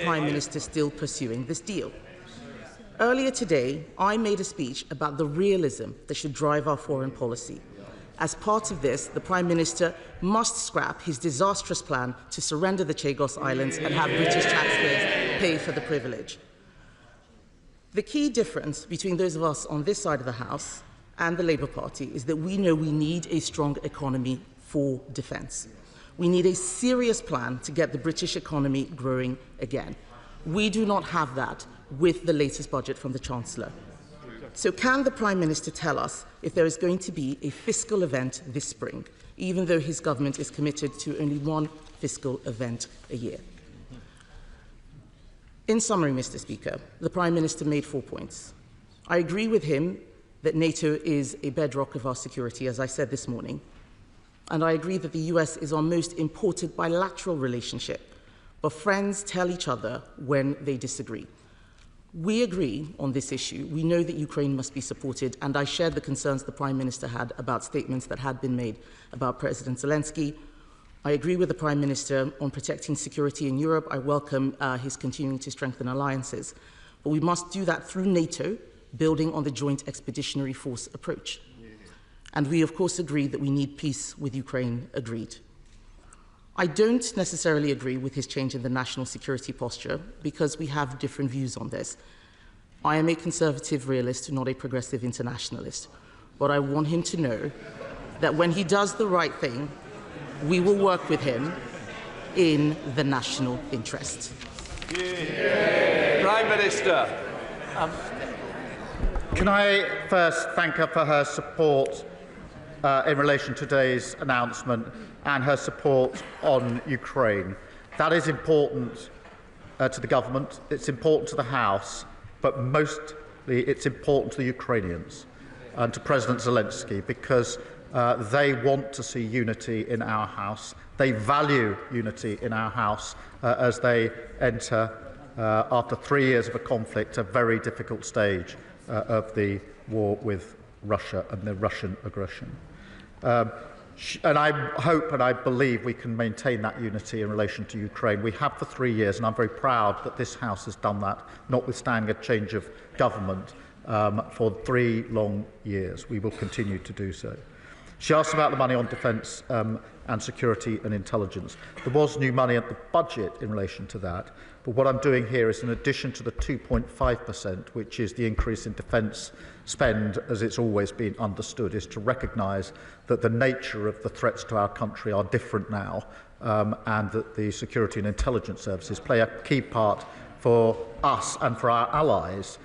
Prime Minister still pursuing this deal? Earlier today, I made a speech about the realism that should drive our foreign policy. As part of this, the Prime Minister must scrap his disastrous plan to surrender the Chagos Islands and have British taxpayers pay for the privilege. The key difference between those of us on this side of the House and the Labour Party is that we know we need a strong economy for defence. We need a serious plan to get the British economy growing again. We do not have that with the latest budget from the Chancellor. So can the Prime Minister tell us if there is going to be a fiscal event this spring, even though his government is committed to only one fiscal event a year? In summary, Mr. Speaker, the Prime Minister made 4 points. I agree with him that NATO is a bedrock of our security, as I said this morning, and I agree that the US is our most important bilateral relationship, but friends tell each other when they disagree. We agree on this issue. We know that Ukraine must be supported, and I shared the concerns the Prime Minister had about statements that had been made about President Zelensky. I agree with the Prime Minister on protecting security in Europe. I welcome his continuing to strengthen alliances. But we must do that through NATO, building on the Joint Expeditionary Force approach. And we, of course, agree that we need peace with Ukraine, agreed. I don't necessarily agree with his change in the national security posture because we have different views on this. I am a conservative realist, not a progressive internationalist. But I want him to know that when he does the right thing, we will work with him in the national interest. Yeah. Prime Minister. Can I first thank her for her support in relation to today's announcement and her support on Ukraine. That is important to the government, it's important to the House, but mostly it's important to the Ukrainians and to President Zelensky because they want to see unity in our House. They value unity in our House as they enter, after 3 years of a conflict, a very difficult stage of the war with Russia and the Russian aggression. And I hope and I believe we can maintain that unity in relation to Ukraine. We have for 3 years, and I'm very proud that this House has done that, notwithstanding a change of government for 3 long years. We will continue to do so. She asked about the money on defence and security and intelligence. There was new money at the budget in relation to that, but what I'm doing here is in addition to the 2.5%, which is the increase in defence spend as it's always been understood, is to recognise that the nature of the threats to our country are different now and that the security and intelligence services play a key part for us and for our allies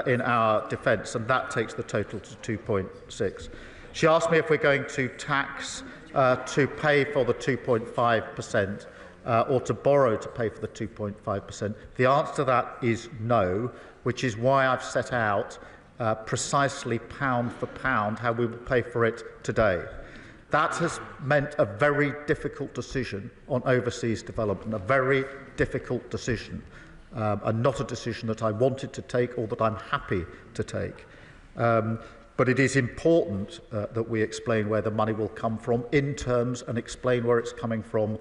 in our defence, and that takes the total to 2.6. She asked me if we're going to tax to pay for the 2.5% or to borrow to pay for the 2.5%. The answer to that is no, which is why I've set out precisely pound for pound how we will pay for it today. That has meant a very difficult decision on overseas development, a very difficult decision, and not a decision that I wanted to take or that I'm happy to take. But it is important that we explain where the money will come from in terms and explain where it's coming from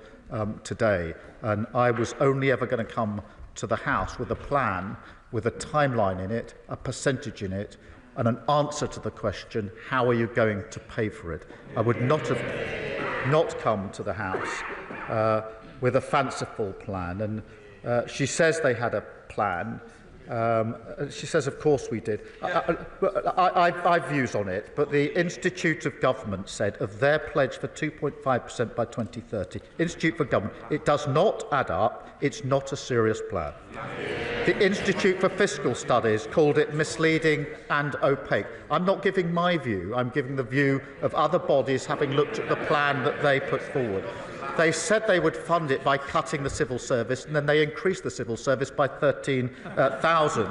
today. And I was only ever going to come to the House with a plan, with a timeline in it, a percentage in it, and an answer to the question, how are you going to pay for it? I would not have come to the House with a fanciful plan. And she says they had a plan. She says, of course we did. I've views on it, but the Institute of Government said of their pledge for 2.5% by 2030, Institute for Government, it does not add up, it's not a serious plan. The Institute for Fiscal Studies called it misleading and opaque. I'm not giving my view, I'm giving the view of other bodies having looked at the plan that they put forward. They said they would fund it by cutting the civil service, and then they increased the civil service by 13,000.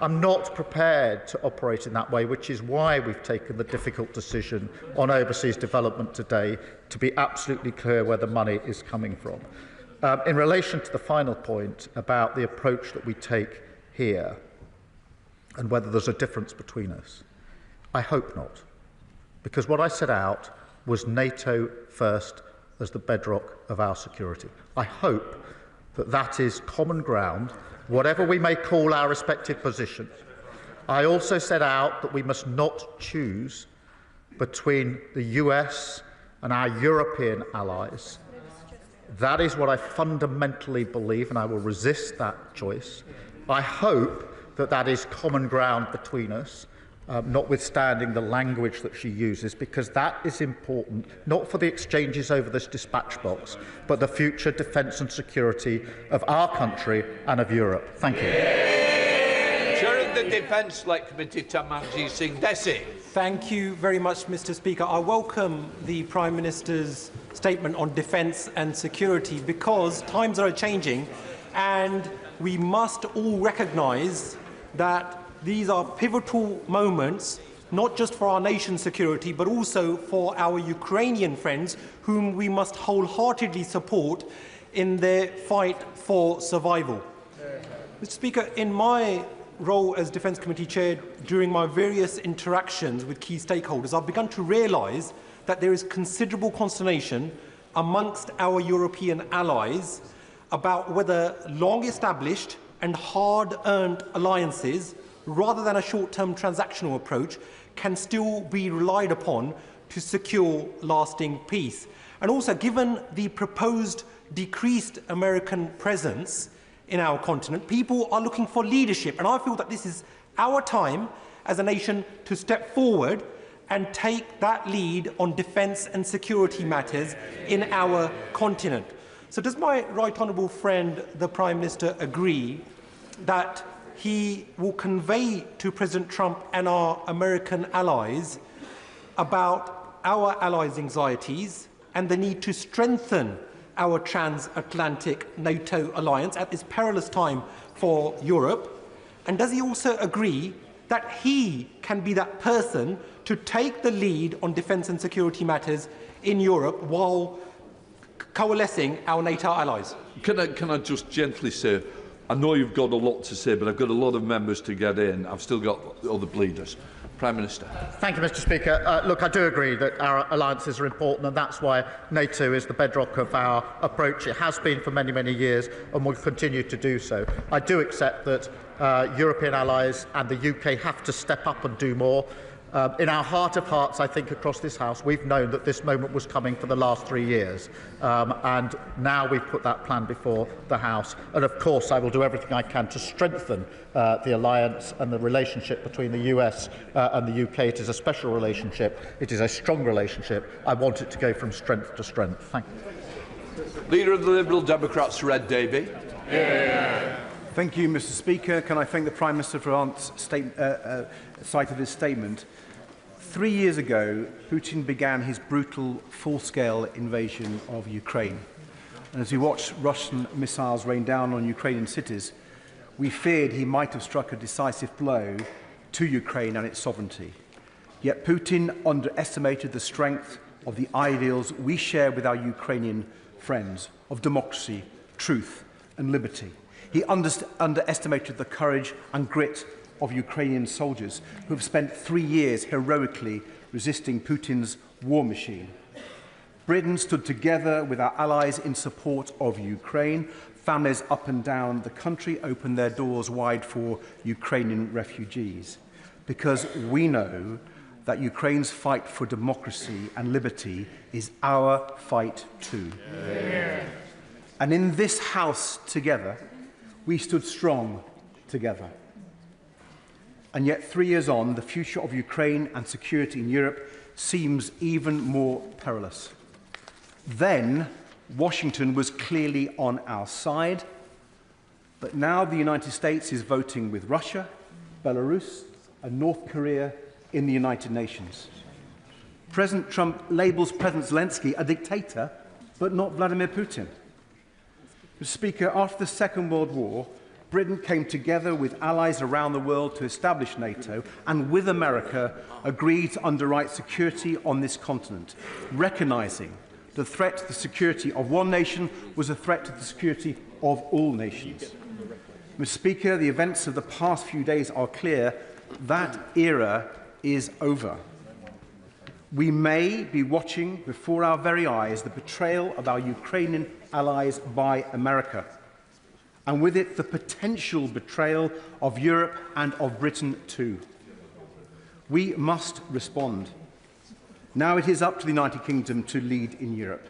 I'm not prepared to operate in that way, which is why we've taken the difficult decision on overseas development today to be absolutely clear where the money is coming from. In relation to the final point about the approach that we take here and whether there's a difference between us, I hope not, because what I set out was NATO first as the bedrock of our security. I hope that that is common ground, whatever we may call our respective positions. I also set out that we must not choose between the US and our European allies. That is what I fundamentally believe, and I will resist that choice. I hope that that is common ground between us, notwithstanding the language that she uses, because that is important, not for the exchanges over this dispatch box, but the future defence and security of our country and of Europe. Thank you. Chair of the Defence Select Committee, Tamanji Singh Desi. Thank you very much, Mr. Speaker. I welcome the Prime Minister's statement on defence and security, because times are changing and we must all recognise that these are pivotal moments, not just for our nation's security, but also for our Ukrainian friends, whom we must wholeheartedly support in their fight for survival. Mr. Speaker, in my role as Defence Committee Chair, during my various interactions with key stakeholders, I've begun to realise that there is considerable consternation amongst our European allies about whether long-established and hard-earned alliances, rather than a short-term transactional approach, can still be relied upon to secure lasting peace. And also, given the proposed decreased American presence in our continent, people are looking for leadership. And I feel that this is our time as a nation to step forward and take that lead on defence and security matters in our continent. So does my right honourable friend, the Prime Minister, agree that he will convey to President Trump and our American allies about our allies' anxieties and the need to strengthen our transatlantic NATO alliance at this perilous time for Europe? And does he also agree that he can be that person to take the lead on defence and security matters in Europe while coalescing our NATO allies? Can I just gently say, I know you've got a lot to say, but I've got a lot of members to get in. I've still got other bleeders. Prime Minister. Thank you, Mr. Speaker. Look, I do agree that our alliances are important, and that's why NATO is the bedrock of our approach. It has been for many, many years and will continue to do so. I do accept that European allies and the UK have to step up and do more. In our heart of hearts, I think, across this House, we've known that this moment was coming for the last 3 years. And now we've put that plan before the House. And, of course, I will do everything I can to strengthen the alliance and the relationship between the US and the UK. It is a special relationship. It is a strong relationship. I want it to go from strength to strength. Thank you. Leader of the Liberal Democrats, Red Davey. Thank you, Mr. Speaker. Can I thank the Prime Minister for sight of his statement. 3 years ago, Putin began his brutal, full-scale invasion of Ukraine. And as we watched Russian missiles rain down on Ukrainian cities, we feared he might have struck a decisive blow to Ukraine and its sovereignty. Yet Putin underestimated the strength of the ideals we share with our Ukrainian friends of democracy, truth and liberty. He underestimated the courage and grit of Ukrainian soldiers who have spent 3 years heroically resisting Putin's war machine. Britain stood together with our allies in support of Ukraine. Families up and down the country opened their doors wide for Ukrainian refugees, because we know that Ukraine's fight for democracy and liberty is our fight too. Yeah. And in this House together, we stood strong together. And yet 3 years on, the future of Ukraine and security in Europe seems even more perilous. Then, Washington was clearly on our side, but now the United States is voting with Russia, Belarus, and North Korea in the United Nations. President Trump labels President Zelensky a dictator, but not Vladimir Putin. Mr. Speaker, after the Second World War, Britain came together with allies around the world to establish NATO, and with America agreed to underwrite security on this continent, recognizing the threat to the security of one nation was a threat to the security of all nations. Mr. Speaker, the events of the past few days are clear. That era is over. We may be watching before our very eyes the betrayal of our Ukrainian allies by America. and with it the potential betrayal of Europe and of Britain too. We must respond. Now it is up to the United Kingdom to lead in Europe.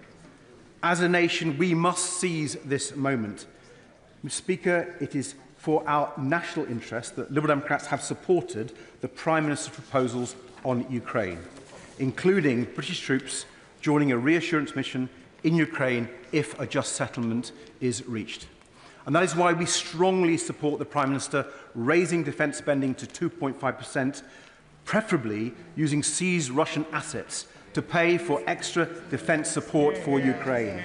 As a nation, we must seize this moment. Mr. Speaker, it is for our national interest that Liberal Democrats have supported the Prime Minister's proposals on Ukraine, including British troops joining a reassurance mission in Ukraine if a just settlement is reached. And that is why we strongly support the Prime Minister raising defence spending to 2.5%, preferably using seized Russian assets to pay for extra defence support for Ukraine.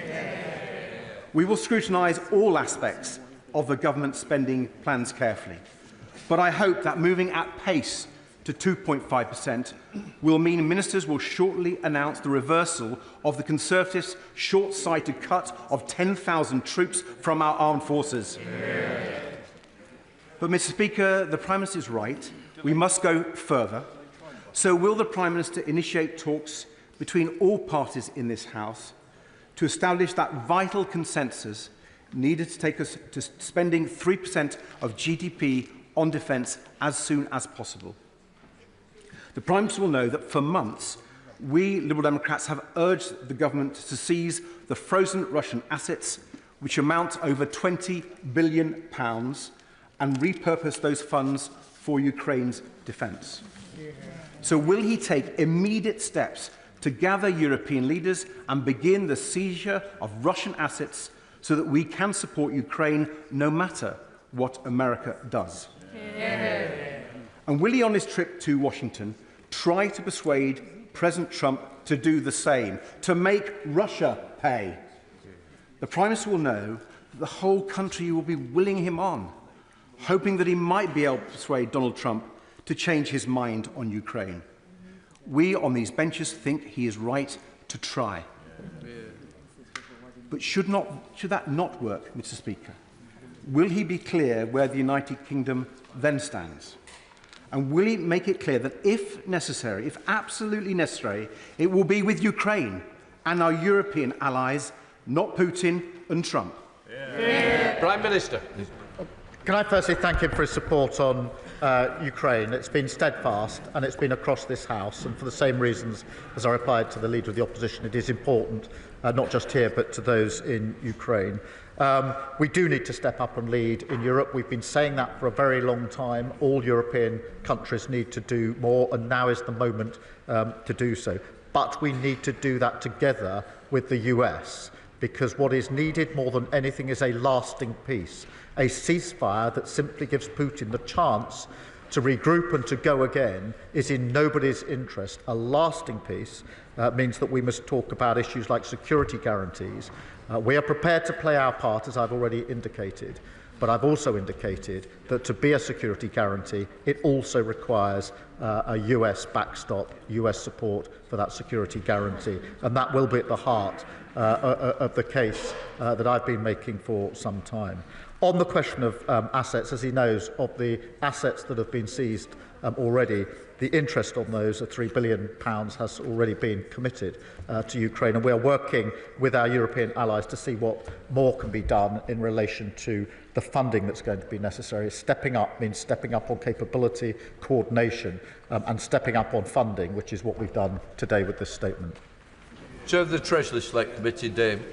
We will scrutinise all aspects of the government's spending plans carefully, but I hope that moving at pace to 2.5% will mean ministers will shortly announce the reversal of the Conservatives' short-sighted cut of 10,000 troops from our armed forces. But, Mr. Speaker, the Prime Minister is right. We must go further. So will the Prime Minister initiate talks between all parties in this House to establish that vital consensus needed to take us to spending 3% of GDP on defence as soon as possible? The Prime Minister will know that for months we Liberal Democrats have urged the government to seize the frozen Russian assets, which amount to over £20 billion, and repurpose those funds for Ukraine's defence. So will he take immediate steps to gather European leaders and begin the seizure of Russian assets so that we can support Ukraine no matter what America does? And will he, on his trip to Washington, try to persuade President Trump to do the same, to make Russia pay? The Prime Minister will know that the whole country will be willing him on, hoping that he might be able to persuade Donald Trump to change his mind on Ukraine. We on these benches think he is right to try. But should that not work, Mr. Speaker, will he be clear where the United Kingdom then stands? And will he make it clear that if necessary, if absolutely necessary, it will be with Ukraine and our European allies, not Putin and Trump? Prime Minister. Can I firstly thank him for his support on Ukraine? It's been steadfast and it's been across this House, and for the same reasons as I replied to the Leader of the Opposition, it is important, not just here but to those in Ukraine. We do need to step up and lead in Europe. We've been saying that for a very long time. All European countries need to do more, and now is the moment to do so. But we need to do that together with the US, because what is needed more than anything is a lasting peace, a ceasefire that simply gives Putin the chance to regroup and to go again is in nobody's interest. A lasting peace means that we must talk about issues like security guarantees. We are prepared to play our part, as I've already indicated, but I've also indicated that to be a security guarantee, it also requires a US backstop, US support for that security guarantee, and that will be at the heart of the case that I've been making for some time. On the question of assets, as he knows, of the assets that have been seized already, the interest on those of £3 billion has already been committed to Ukraine, and we are working with our European allies to see what more can be done in relation to the funding that's going to be necessary. Stepping up means stepping up on capability, coordination, and stepping up on funding, which is what we've done today with this statement. Chair of the Treasury Select Committee, Dame.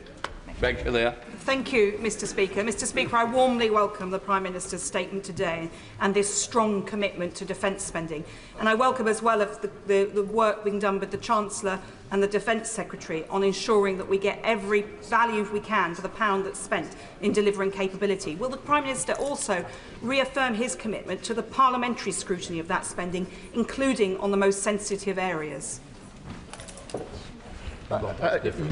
Thank you, Mr. Speaker. Mr. Speaker, I warmly welcome the Prime Minister's statement today and this strong commitment to defence spending. And I welcome as well the work being done with the Chancellor and the Defence Secretary on ensuring that we get every value we can for the pound that's spent in delivering capability. Will the Prime Minister also reaffirm his commitment to the parliamentary scrutiny of that spending, including on the most sensitive areas?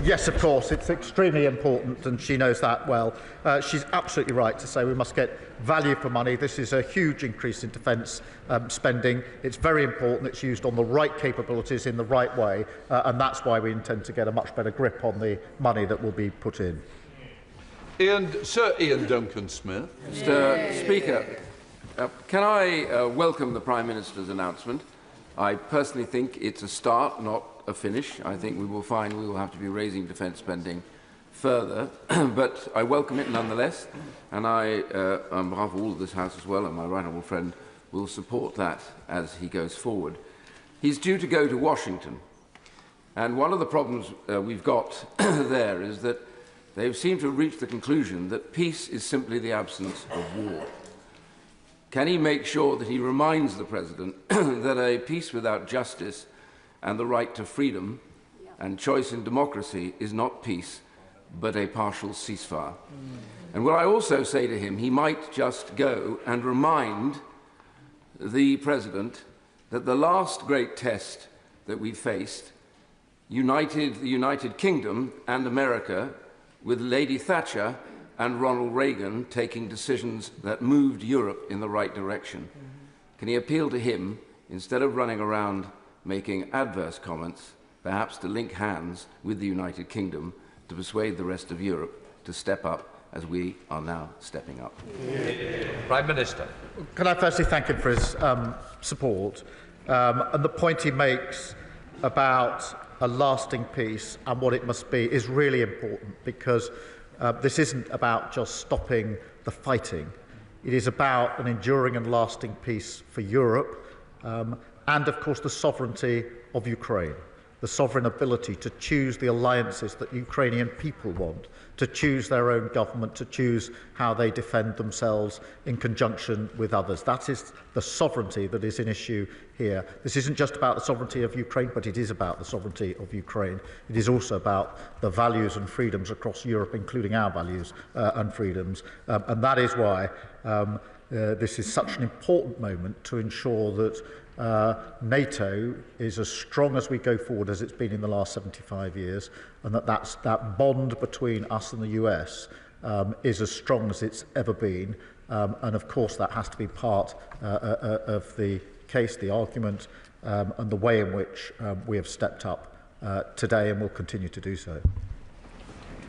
Yes, of course. It's extremely important, and she knows that well. She's absolutely right to say we must get value for money. This is a huge increase in defence spending. It's very important it's used on the right capabilities in the right way, and that's why we intend to get a much better grip on the money that will be put in. Sir Ian Duncan-Smith. Mr. Speaker, can I welcome the Prime Minister's announcement? I personally think it's a start, not a finish. I think we will find we will have to be raising defence spending further, but I welcome it nonetheless, and I, on behalf of all of this House as well, and my right honourable friend, will support that as he goes forward. He's due to go to Washington, and one of the problems we've got there is that they seem to have reached the conclusion that peace is simply the absence of war. Can he make sure that he reminds the President that a peace without justice and the right to freedom and choice in democracy is not peace, but a partial ceasefire? And will I also say to him, he might just go and remind the President that the last great test that we faced united the United Kingdom and America, with Lady Thatcher and Ronald Reagan taking decisions that moved Europe in the right direction. Can he appeal to him, instead of running around making adverse comments, perhaps to link hands with the United Kingdom to persuade the rest of Europe to step up as we are now stepping up? Prime Minister. Can I firstly thank him for his support and the point he makes about a lasting peace and what it must be is really important, because this isn't about just stopping the fighting. It is about an enduring and lasting peace for Europe and, of course, the sovereignty of Ukraine, the sovereign ability to choose the alliances that Ukrainian people want, to choose their own government, to choose how they defend themselves in conjunction with others. That is the sovereignty that is in issue here. This isn't just about the sovereignty of Ukraine, but it is about the sovereignty of Ukraine. It is also about the values and freedoms across Europe, including our values and freedoms. And that is why this is such an important moment to ensure that NATO is as strong as we go forward as it's been in the last 75 years, and that bond between us and the US is as strong as it's ever been. And of course that has to be part of the case, the argument, and the way in which we have stepped up today and will continue to do so.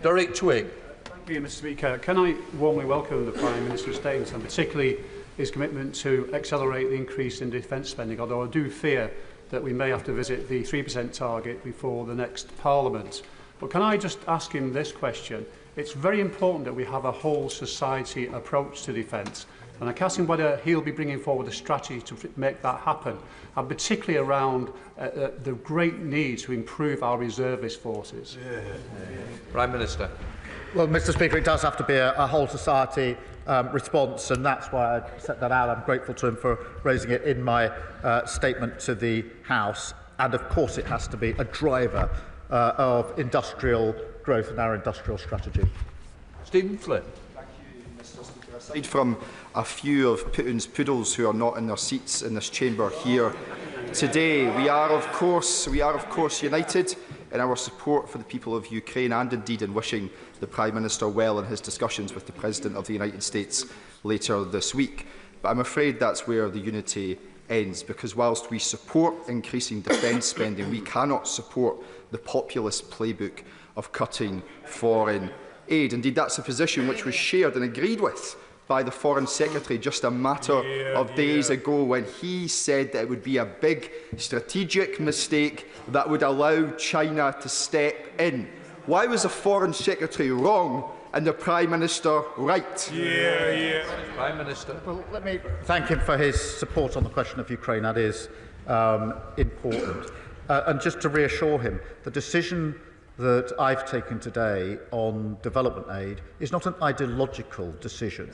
Derek Twigg. Thank you, Mr. Speaker. Can I warmly welcome the Prime Minister's statement, and particularly his commitment to accelerate the increase in defence spending, although I do fear that we may have to visit the 3% target before the next Parliament. But can I just ask him this question? It's very important that we have a whole society approach to defence, and I ask him whether he'll be bringing forward a strategy to make that happen, and particularly around the great need to improve our reservist forces. Prime Minister. Well, Mr. Speaker, it does have to be a whole society response, and that's why I set that out. I'm grateful to him for raising it in my statement to the House. And of course it has to be a driver of industrial growth and our industrial strategy. Stephen Flynn. Thank you, Mr. Speaker. Aside from a few of Putin's poodles who are not in their seats in this chamber here today, we are of course united in our support for the people of Ukraine, and indeed in wishing the Prime Minister well in his discussions with the President of the United States later this week. But I'm afraid that's where the unity ends, because whilst we support increasing defence spending, we cannot support the populist playbook of cutting foreign aid. Indeed, that's a position which was shared and agreed with by the Foreign Secretary just a matter of days ago, when he said that it would be a big strategic mistake that would allow China to step in. Why was the Foreign Secretary wrong and the Prime Minister right? Prime Minister. Well, let me thank him for his support on the question of Ukraine. That is important. And just to reassure him, the decision that I've taken today on development aid is not an ideological decision.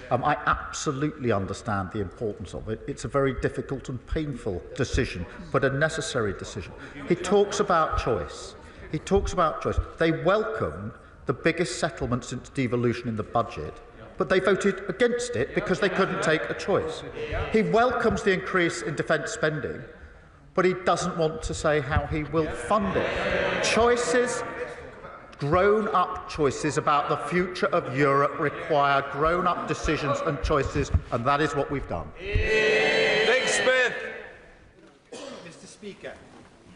I absolutely understand the importance of it. It's a very difficult and painful decision, but a necessary decision. He talks about choice. He talks about choice. They welcomed the biggest settlement since devolution in the budget, but they voted against it because they couldn't take a choice. He welcomes the increase in defence spending, but he doesn't want to say how he will fund it. Choices, grown-up choices about the future of Europe require grown-up decisions and choices, and that is what we've done. Nick Smith. Mr. Speaker,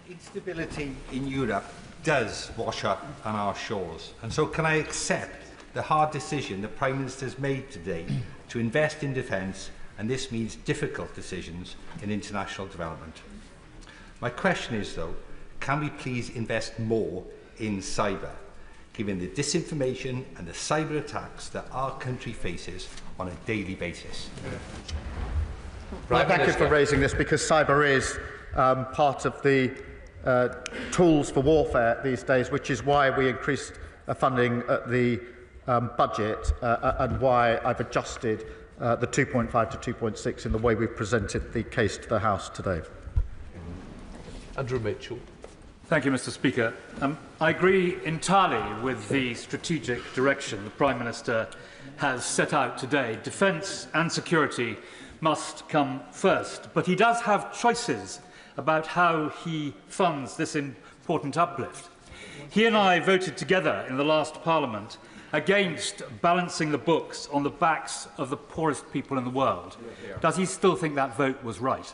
instability in Europe does wash up on our shores, and so can I accept the hard decision the Prime Minister has made today to invest in defence, and this means difficult decisions in international development. My question is, though, can we please invest more in cyber? given the disinformation and the cyber attacks that our country faces on a daily basis? Well, thank you for raising this, because cyber is part of the tools for warfare these days, which is why we increased funding at the budget and why I've adjusted the 2.5 to 2.6 in the way we've presented the case to the House today. Andrew Mitchell. Thank you, Mr. Speaker. I agree entirely with the strategic direction the Prime Minister has set out today. Defence and security must come first, but he does have choices about how he funds this important uplift. He and I voted together in the last Parliament against balancing the books on the backs of the poorest people in the world. Does he still think that vote was right?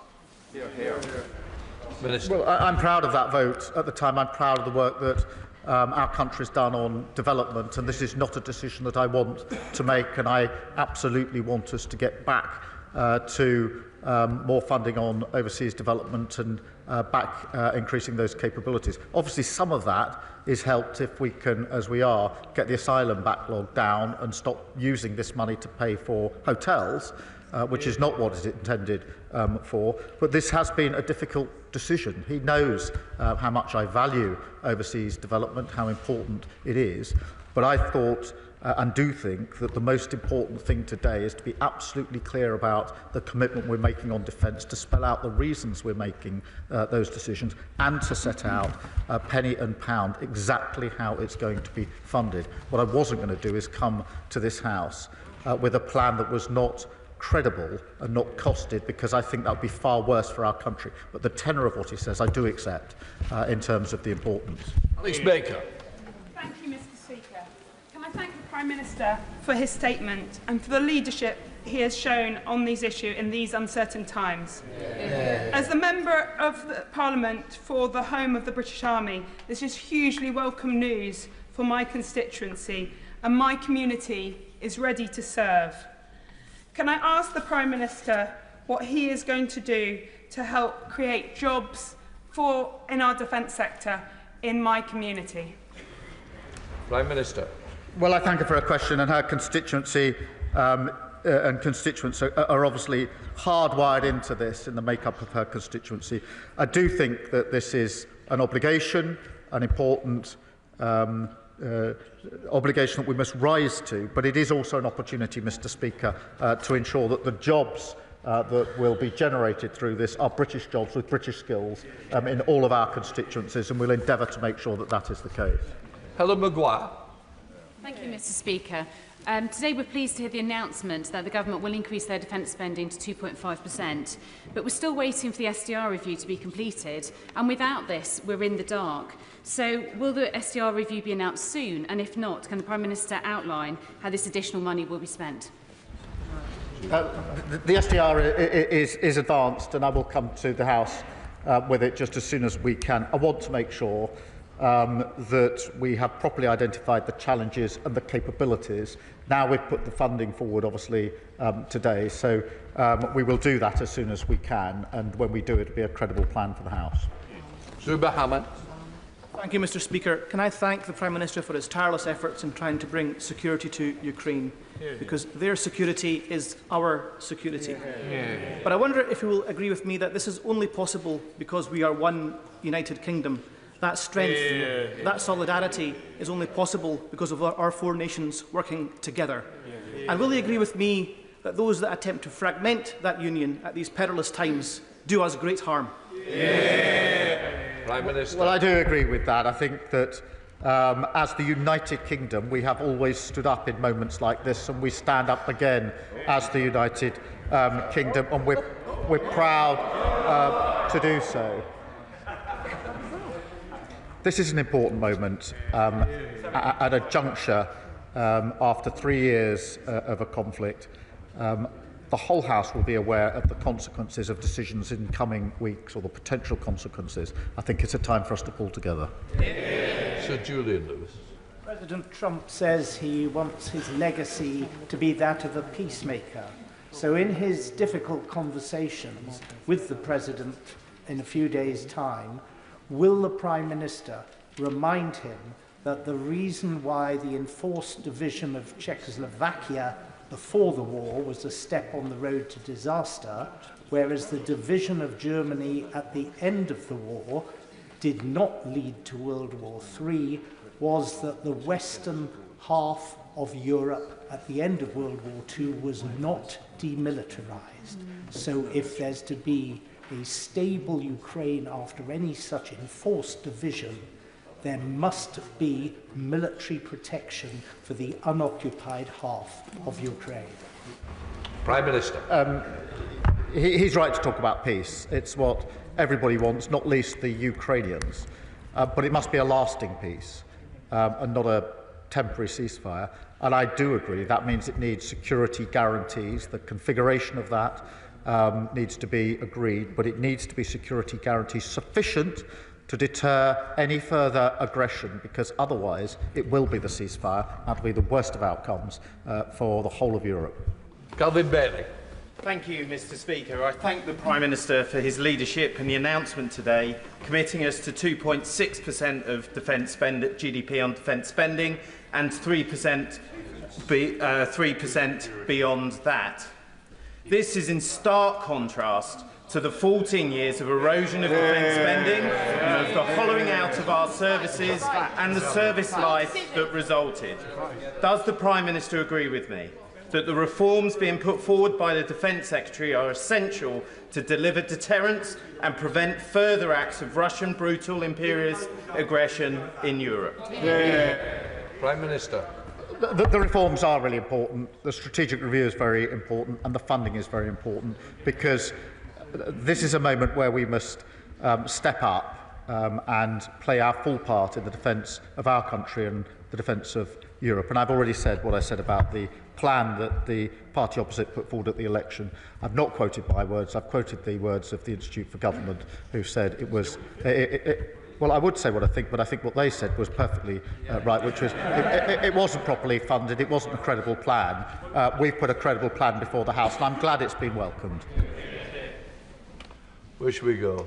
Well, I'm proud of that vote at the time. I'm proud of the work that our country's done on development, and this is not a decision that I want to make, and I absolutely want us to get back to more funding on overseas development and increasing those capabilities. Obviously, some of that is helped if we can, as we are, get the asylum backlog down and stop using this money to pay for hotels, which is not what it's intended for. But this has been a difficult decision. He knows how much I value overseas development, how important it is. But I thought and do think that the most important thing today is to be absolutely clear about the commitment we're making on defence, to spell out the reasons we're making those decisions, and to set out penny and pound exactly how it's going to be funded. What I wasn't going to do is come to this House with a plan that was not credible and not costed, because I think that would be far worse for our country. But the tenor of what he says I do accept in terms of the importance. Alex Baker. Thank you, Mr. Speaker. Can I thank the Prime Minister for his statement and for the leadership he has shown on these issues in these uncertain times. As the Member of the Parliament for the home of the British Army, this is hugely welcome news for my constituency, and my community is ready to serve. Can I ask the Prime Minister what he is going to do to help create jobs in our defence sector in my community? Prime Minister. Well, I thank her for her question, and her constituency and constituents are obviously hardwired into this in the makeup of her constituency. I do think that this is an obligation, an important obligation that we must rise to, but it is also an opportunity, Mr. Speaker, to ensure that the jobs that will be generated through this are British jobs with British skills in all of our constituencies, and we'll endeavour to make sure that that is the case. Helen Maguire. Thank you, Mr. Speaker. Today we're pleased to hear the announcement that the government will increase their defence spending to 2.5%, but we're still waiting for the SDR review to be completed, and without this we're in the dark. So will the SDR review be announced soon, and if not, can the Prime Minister outline how this additional money will be spent? The SDR is advanced, and I will come to the House with it just as soon as we can. I want to make sure that we have properly identified the challenges and the capabilities. Now we've put the funding forward, obviously, today, so we will do that as soon as we can, and when we do it, it'll be a credible plan for the House. Zuba Hamad. Thank you, Mr. Speaker. Can I thank the Prime Minister for his tireless efforts in trying to bring security to Ukraine, because their security is our security. But I wonder if you will agree with me that this is only possible because we are one united kingdom. That strength, that solidarity is only possible because of our four nations working together. And will you agree with me that those that attempt to fragment that union at these perilous times do us great harm? Prime Minister. Well, I do agree with that. I think that as the United Kingdom, we have always stood up in moments like this, and we stand up again as the United Kingdom, and we're proud to do so. This is an important moment at a juncture after 3 years of a conflict. The whole House will be aware of the consequences of decisions in coming weeks, or the potential consequences. I think it's a time for us to pull together. Sir Julian Lewis. President Trump says he wants his legacy to be that of a peacemaker. So in his difficult conversations with the President in a few days' time, will the Prime Minister remind him that the reason why the enforced division of Czechoslovakia before the war was a step on the road to disaster, whereas the division of Germany at the end of the war did not lead to World War III, was that the western half of Europe at the end of World War II was not demilitarized. So if there's to be a stable Ukraine after any such enforced division, there must be military protection for the unoccupied half of Ukraine. Prime Minister. He's right to talk about peace. It's what everybody wants, not least the Ukrainians. But it must be a lasting peace and not a temporary ceasefire. And I do agree that means it needs security guarantees. The configuration of that needs to be agreed, but it needs to be security guarantees sufficient to deter any further aggression, because otherwise it will be the ceasefire and it will be the worst of outcomes for the whole of Europe. Calvin Bailey. Thank you, Mr. Speaker. I thank the Prime Minister for his leadership and the announcement today, committing us to 2.6% of defence spend at GDP on defence spending and 3% beyond that. This is in stark contrast to the 14 years of erosion of defence spending and of the hollowing out of our services and the service life that resulted. Does the Prime Minister agree with me that the reforms being put forward by the Defence Secretary are essential to deliver deterrence and prevent further acts of Russian brutal imperialist aggression in Europe? Prime Minister. The reforms are really important. The strategic review is very important, and the funding is very important, because this is a moment where we must step up and play our full part in the defence of our country and the defence of Europe. And I've already said what I said about the plan that the party opposite put forward at the election. I've not quoted my words. I've quoted the words of the Institute for Government, who said it was... well, I would say what I think, but I think what they said was perfectly right, which was it wasn't properly funded, it wasn't a credible plan. We've put a credible plan before the House, and I'm glad it's been welcomed. Where should we go?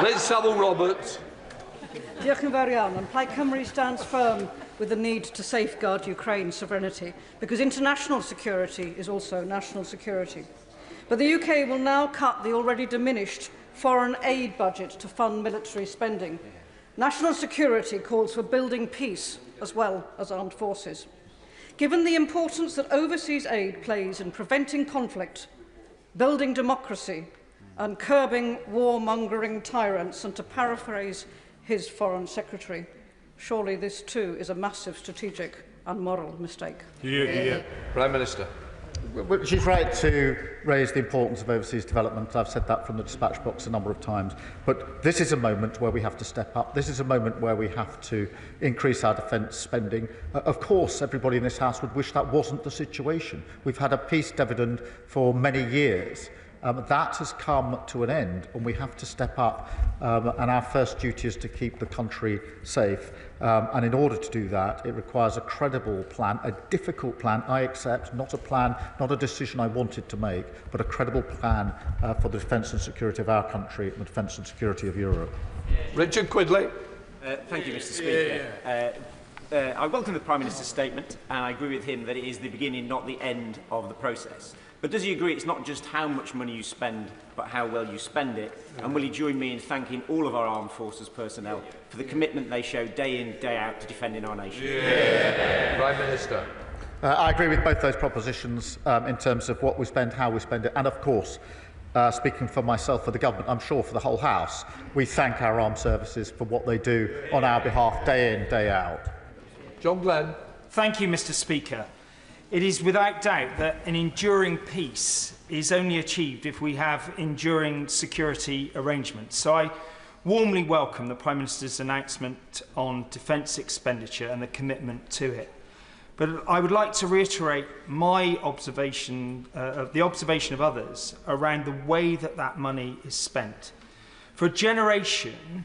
Let's Savile Roberts. Diolch yn fawr iawn. And Plaid Cymru stands firm with the need to safeguard Ukraine's sovereignty, because international security is also national security. But the UK will now cut the already diminished foreign aid budget to fund military spending. National security calls for building peace as well as armed forces. Given the importance that overseas aid plays in preventing conflict, building democracy and curbing warmongering tyrants, and to paraphrase his Foreign Secretary, surely this too is a massive strategic and moral mistake. Prime Minister. She's right to raise the importance of overseas development. I've said that from the dispatch box a number of times. But this is a moment where we have to step up. This is a moment where we have to increase our defence spending. Of course, everybody in this House would wish that wasn't the situation. We've had a peace dividend for many years. That has come to an end, and we have to step up, and our first duty is to keep the country safe. And in order to do that, it requires a credible plan, a difficult plan, I accept, not a plan, not a decision I wanted to make, but a credible plan for the defence and security of our country and the defence and security of Europe. Richard Quidley. Thank you, Mr. Speaker. I welcome the Prime Minister's statement, and I agree with him that it is the beginning, not the end of the process. But does he agree it's not just how much money you spend, but how well you spend it? And will he join me in thanking all of our armed forces personnel for the commitment they show day in, day out to defending our nation? Prime Minister. I agree with both those propositions in terms of what we spend, how we spend it, and of course, speaking for myself, for the government, I'm sure for the whole House, we thank our armed services for what they do on our behalf day in, day out. John Glenn. Thank you, Mr. Speaker. It is without doubt that an enduring peace is only achieved if we have enduring security arrangements. So I warmly welcome the Prime Minister's announcement on defence expenditure and the commitment to it. But I would like to reiterate my observation, the observation of others around the way that that money is spent. For a generation,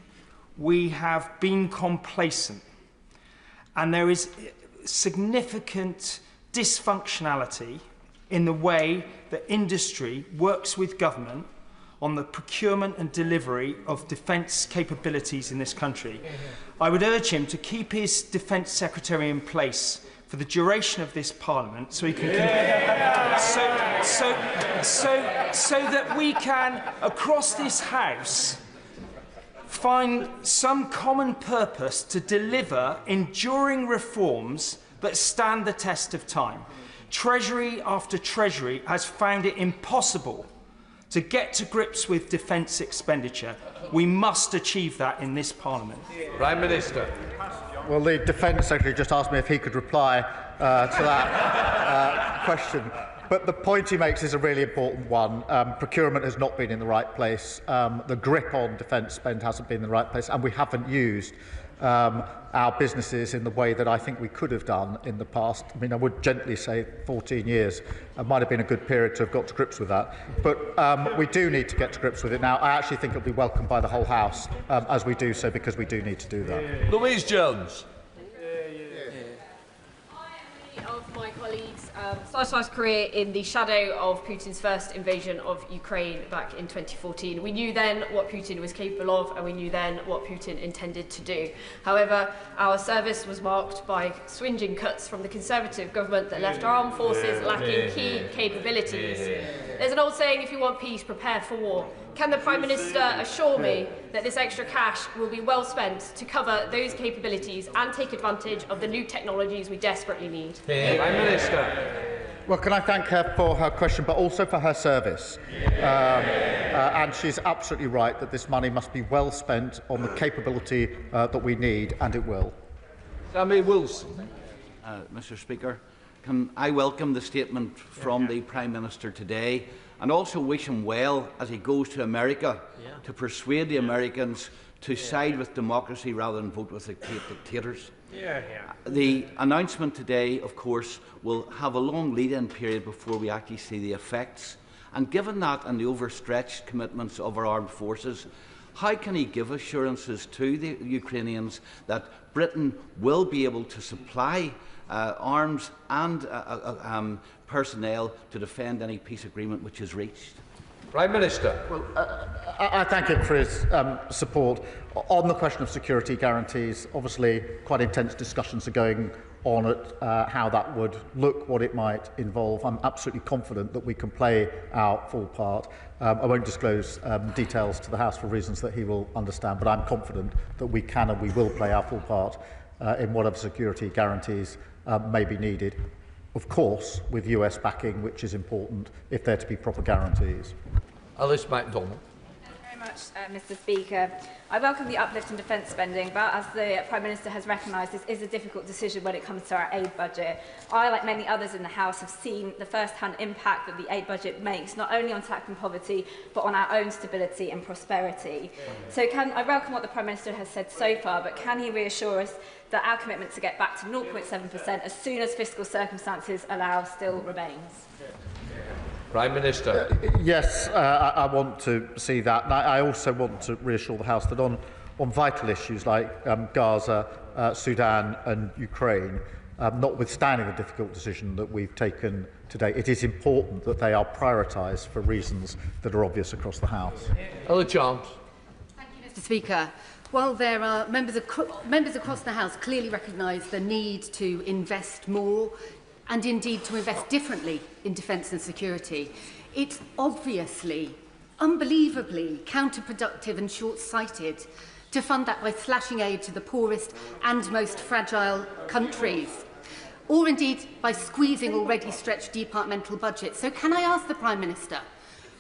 we have been complacent, and there is significant dysfunctionality in the way that industry works with government on the procurement and delivery of defence capabilities in this country. I would urge him to keep his Defence Secretary in place for the duration of this Parliament, so he can so that we can, across this House, find some common purpose to deliver enduring reforms that stand the test of time. Treasury after Treasury has found it impossible to get to grips with defence expenditure. We must achieve that in this Parliament. Prime Minister. Well, the Defence Secretary just asked me if he could reply to that question. But the point he makes is a really important one. Procurement has not been in the right place. The grip on defence spend hasn't been in the right place, and we haven't used our businesses in the way that I think we could have done in the past. I mean, I would gently say 14 years might have been a good period to have got to grips with that. But we do need to get to grips with it now. I actually think it will be welcomed by the whole House as we do so, because we do need to do that. Louise Jones. Of my colleagues started his career in the shadow of Putin's first invasion of Ukraine back in 2014. We knew then what Putin was capable of, and we knew then what Putin intended to do. However, our service was marked by swinging cuts from the Conservative government that left our armed forces lacking key capabilities. There's an old saying, if you want peace, prepare for war. Can the Prime Minister assure me that this extra cash will be well spent to cover those capabilities and take advantage of the new technologies we desperately need? Prime Minister. Well, can I thank her for her question, but also for her service. And she's absolutely right that this money must be well spent on the capability that we need, and it will. Sammy Wilson. Mr. Speaker, can I welcome the statement from the Prime Minister today, and also wish him well as he goes to America to persuade the Americans to side with democracy rather than vote with dictators. The announcement today, of course, will have a long lead-in period before we actually see the effects. And given that and the overstretched commitments of our armed forces, how can he give assurances to the Ukrainians that Britain will be able to supply arms and personnel to defend any peace agreement which is reached? Prime Minister. Well, I thank him for his support. On the question of security guarantees, obviously quite intense discussions are going on at how that would look, what it might involve. I'm absolutely confident that we can play our full part. I won't disclose details to the House for reasons that he will understand, but I'm confident that we can and we will play our full part in whatever security guarantees may be needed. Of course, with US backing, which is important if there to be proper guarantees. Alice MacDonald. Thank you very much, Mr. Speaker. I welcome the uplift in defence spending, but as the Prime Minister has recognised, this is a difficult decision when it comes to our aid budget. I, like many others in the House, have seen the first-hand impact that the aid budget makes, not only on tackling poverty, but on our own stability and prosperity. So I welcome what the Prime Minister has said so far, but can he reassure us that our commitment to get back to 0.7% as soon as fiscal circumstances allow still remains? Prime Minister. Yes, I want to see that. And I also want to reassure the House that on vital issues like Gaza, Sudan and Ukraine, notwithstanding the difficult decision that we've taken today, it is important that they are prioritised for reasons that are obvious across the House. Other chance. Thank you, Mr. Speaker. While there are members across the House clearly recognise the need to invest more and indeed to invest differently in defence and security, it's obviously, unbelievably counterproductive and short-sighted to fund that by slashing aid to the poorest and most fragile countries, or indeed by squeezing already stretched departmental budgets. So can I ask the Prime Minister,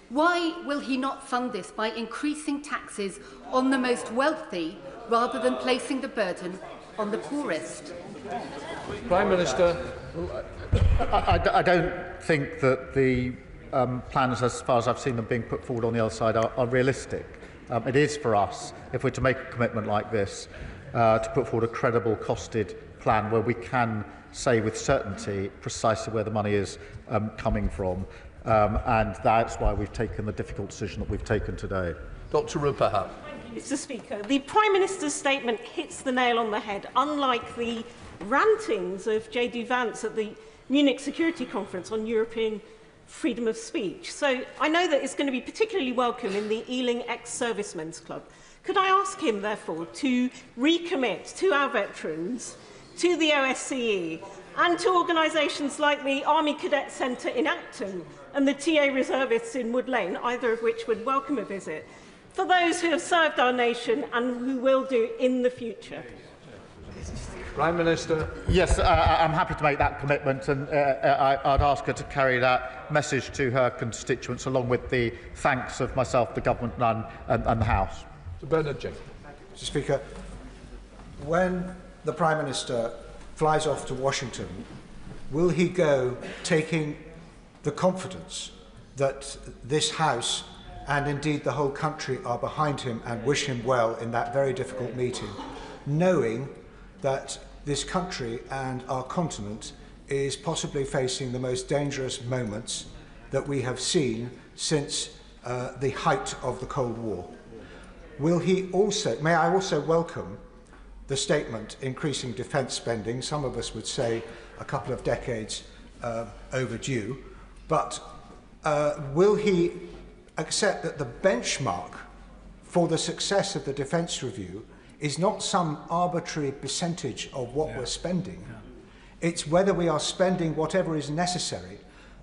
why will he not fund this by increasing taxes on the most wealthy rather than placing the burden on the poorest? Prime Minister. I don't think that the plans, as far as I've seen them being put forward on the other side, are realistic. It is for us, if we're to make a commitment like this, to put forward a credible, costed plan where we can say with certainty precisely where the money is coming from. And that's why we've taken the difficult decision that we've taken today. Dr. Ruperhart. Mr. Speaker, the Prime Minister's statement hits the nail on the head. Unlike the rantings of J.D. Vance at the Munich Security Conference on European freedom of speech. So I know that it's going to be particularly welcome in the Ealing Ex-Servicemen's Club. Could I ask him, therefore, to recommit to our veterans, to the OSCE, and to organisations like the Army Cadet Centre in Acton and the TA Reservists in Wood Lane, either of which would welcome a visit, for those who have served our nation and who will do in the future? Prime Minister. Yes, I'm happy to make that commitment, and I'd ask her to carry that message to her constituents, along with the thanks of myself, the Government and the House. Mr Bernard Jenkins. Mr Speaker, when the Prime Minister flies off to Washington, will he go taking the confidence that this House and indeed the whole country are behind him and wish him well in that very difficult meeting, knowing that this country and our continent is possibly facing the most dangerous moments that we have seen since the height of the Cold War? Will he also, may I also welcome the statement increasing defence spending, some of us would say a couple of decades overdue, but will he accept that the benchmark for the success of the defence review is not some arbitrary percentage of what we're spending? It's whether we are spending whatever is necessary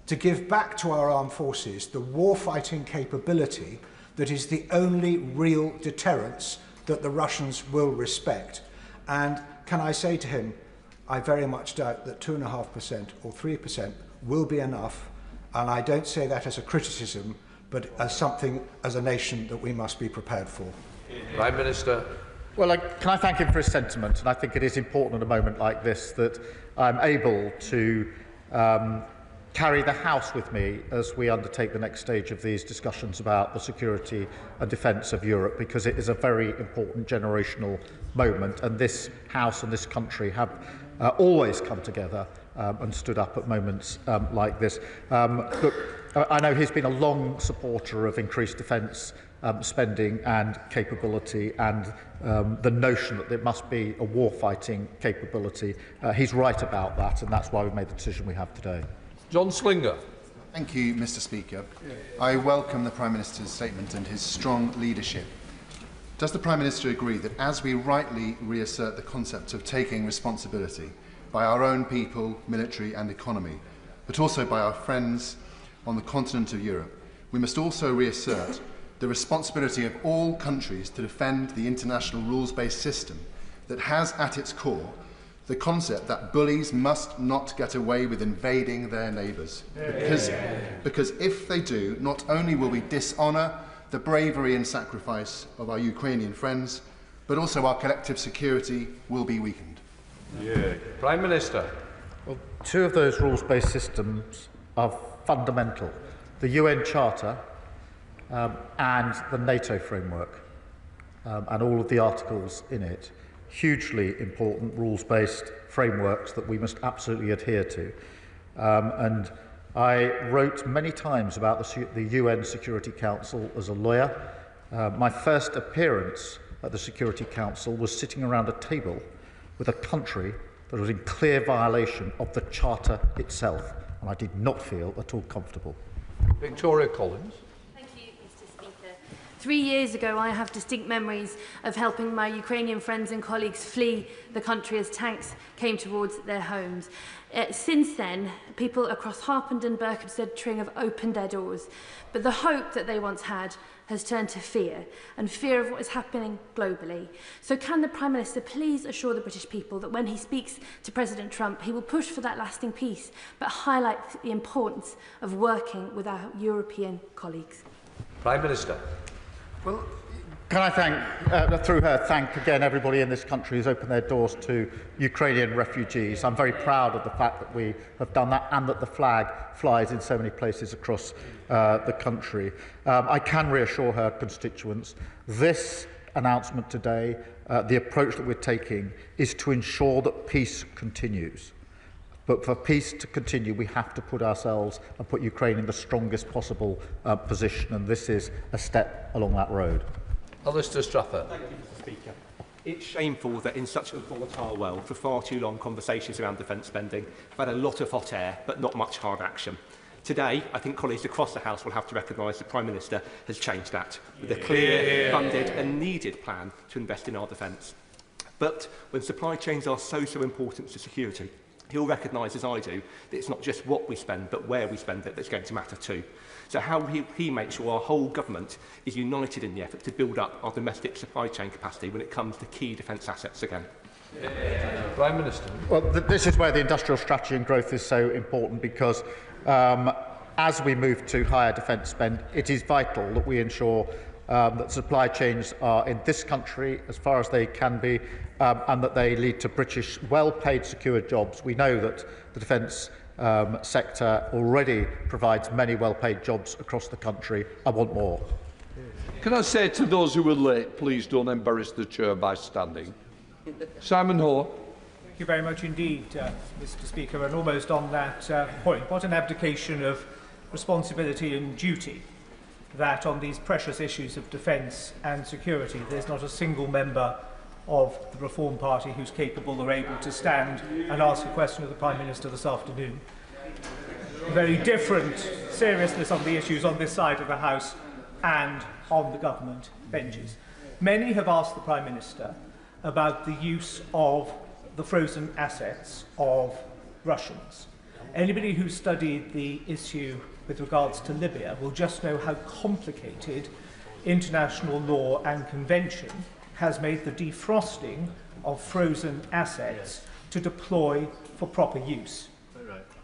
to give back to our armed forces the war-fighting capability that is the only real deterrence that the Russians will respect. And can I say to him, I very much doubt that 2.5% or 3% will be enough, and I don't say that as a criticism, but as something, as a nation, that we must be prepared for. Prime Minister. Well, can I thank him for his sentiment, and I think it is important at a moment like this that I'm able to carry the House with me as we undertake the next stage of these discussions about the security and defence of Europe, because it is a very important generational moment, and this House and this country have always come together and stood up at moments like this. Look, I know he's been a long supporter of increased defence spending and capability, and the notion that there must be a war-fighting capability. He's right about that, and that's why we've made the decision we have today. John Slinger. Thank you, Mr Speaker. I welcome the Prime Minister's statement and his strong leadership. Does the Prime Minister agree that as we rightly reassert the concept of taking responsibility by our own people, military and economy, but also by our friends on the continent of Europe, we must also reassert the responsibility of all countries to defend the international rules-based system that has at its core the concept that bullies must not get away with invading their neighbours. Because if they do, not only will we dishonour the bravery and sacrifice of our Ukrainian friends, but also our collective security will be weakened. Prime Minister. Well, two of those rules-based systems are fundamental: the UN Charter and the NATO framework, and all of the articles in it. Hugely important rules-based frameworks that we must absolutely adhere to. And I wrote many times about the UN Security Council as a lawyer. My first appearance at the Security Council was sitting around a table with a country that was in clear violation of the Charter itself, and I did not feel at all comfortable. Victoria Collins. 3 years ago, I have distinct memories of helping my Ukrainian friends and colleagues flee the country as tanks came towards their homes. Since then, people across Harpenden and Berkhamsted have opened their doors, but the hope that they once had has turned to fear, and fear of what is happening globally. So can the Prime Minister please assure the British people that when he speaks to President Trump, he will push for that lasting peace, but highlight the importance of working with our European colleagues? Prime Minister. Well, can I thank, through her, thank again everybody in this country who's opened their doors to Ukrainian refugees. I'm very proud of the fact that we have done that and that the flag flies in so many places across the country. I can reassure her constituents this announcement today, the approach that we're taking, is to ensure that peace continues. But for peace to continue, we have to put ourselves and put Ukraine in the strongest possible position, and this is a step along that road. Alistair Strapper. Thank you, Mr Speaker. It's shameful that in such a volatile world, for far too long, conversations around defence spending have had a lot of hot air, but not much hard action. Today, I think colleagues across the House will have to recognise the Prime Minister has changed that with a clear, funded and needed plan to invest in our defence. But when supply chains are so important to security, he'll recognise, as I do, that it's not just what we spend, but where we spend it that's going to matter too. So how will he make sure our whole government is united in the effort to build up our domestic supply chain capacity when it comes to key defence assets again? Prime Minister. Well, this is where the industrial strategy and growth is so important, because as we move to higher defence spend, it is vital that we ensure that supply chains are in this country as far as they can be, and that they lead to British well-paid, secure jobs. We know that the defence sector already provides many well-paid jobs across the country. I want more. Can I say to those who were late, please don't embarrass the Chair by standing. Simon Hoare. Thank you very much indeed, Mr. Speaker. And almost on that point, what an abdication of responsibility and duty that on these precious issues of defence and security, there's not a single member of the Reform Party who's capable or able to stand and ask a question of the Prime Minister this afternoon. Very different seriousness on the issues on this side of the House and on the government benches. Many have asked the Prime Minister about the use of the frozen assets of Russians. Anybody who's studied the issue with regards to Libya will just know how complicated international law and convention has made the defrosting of frozen assets to deploy for proper use.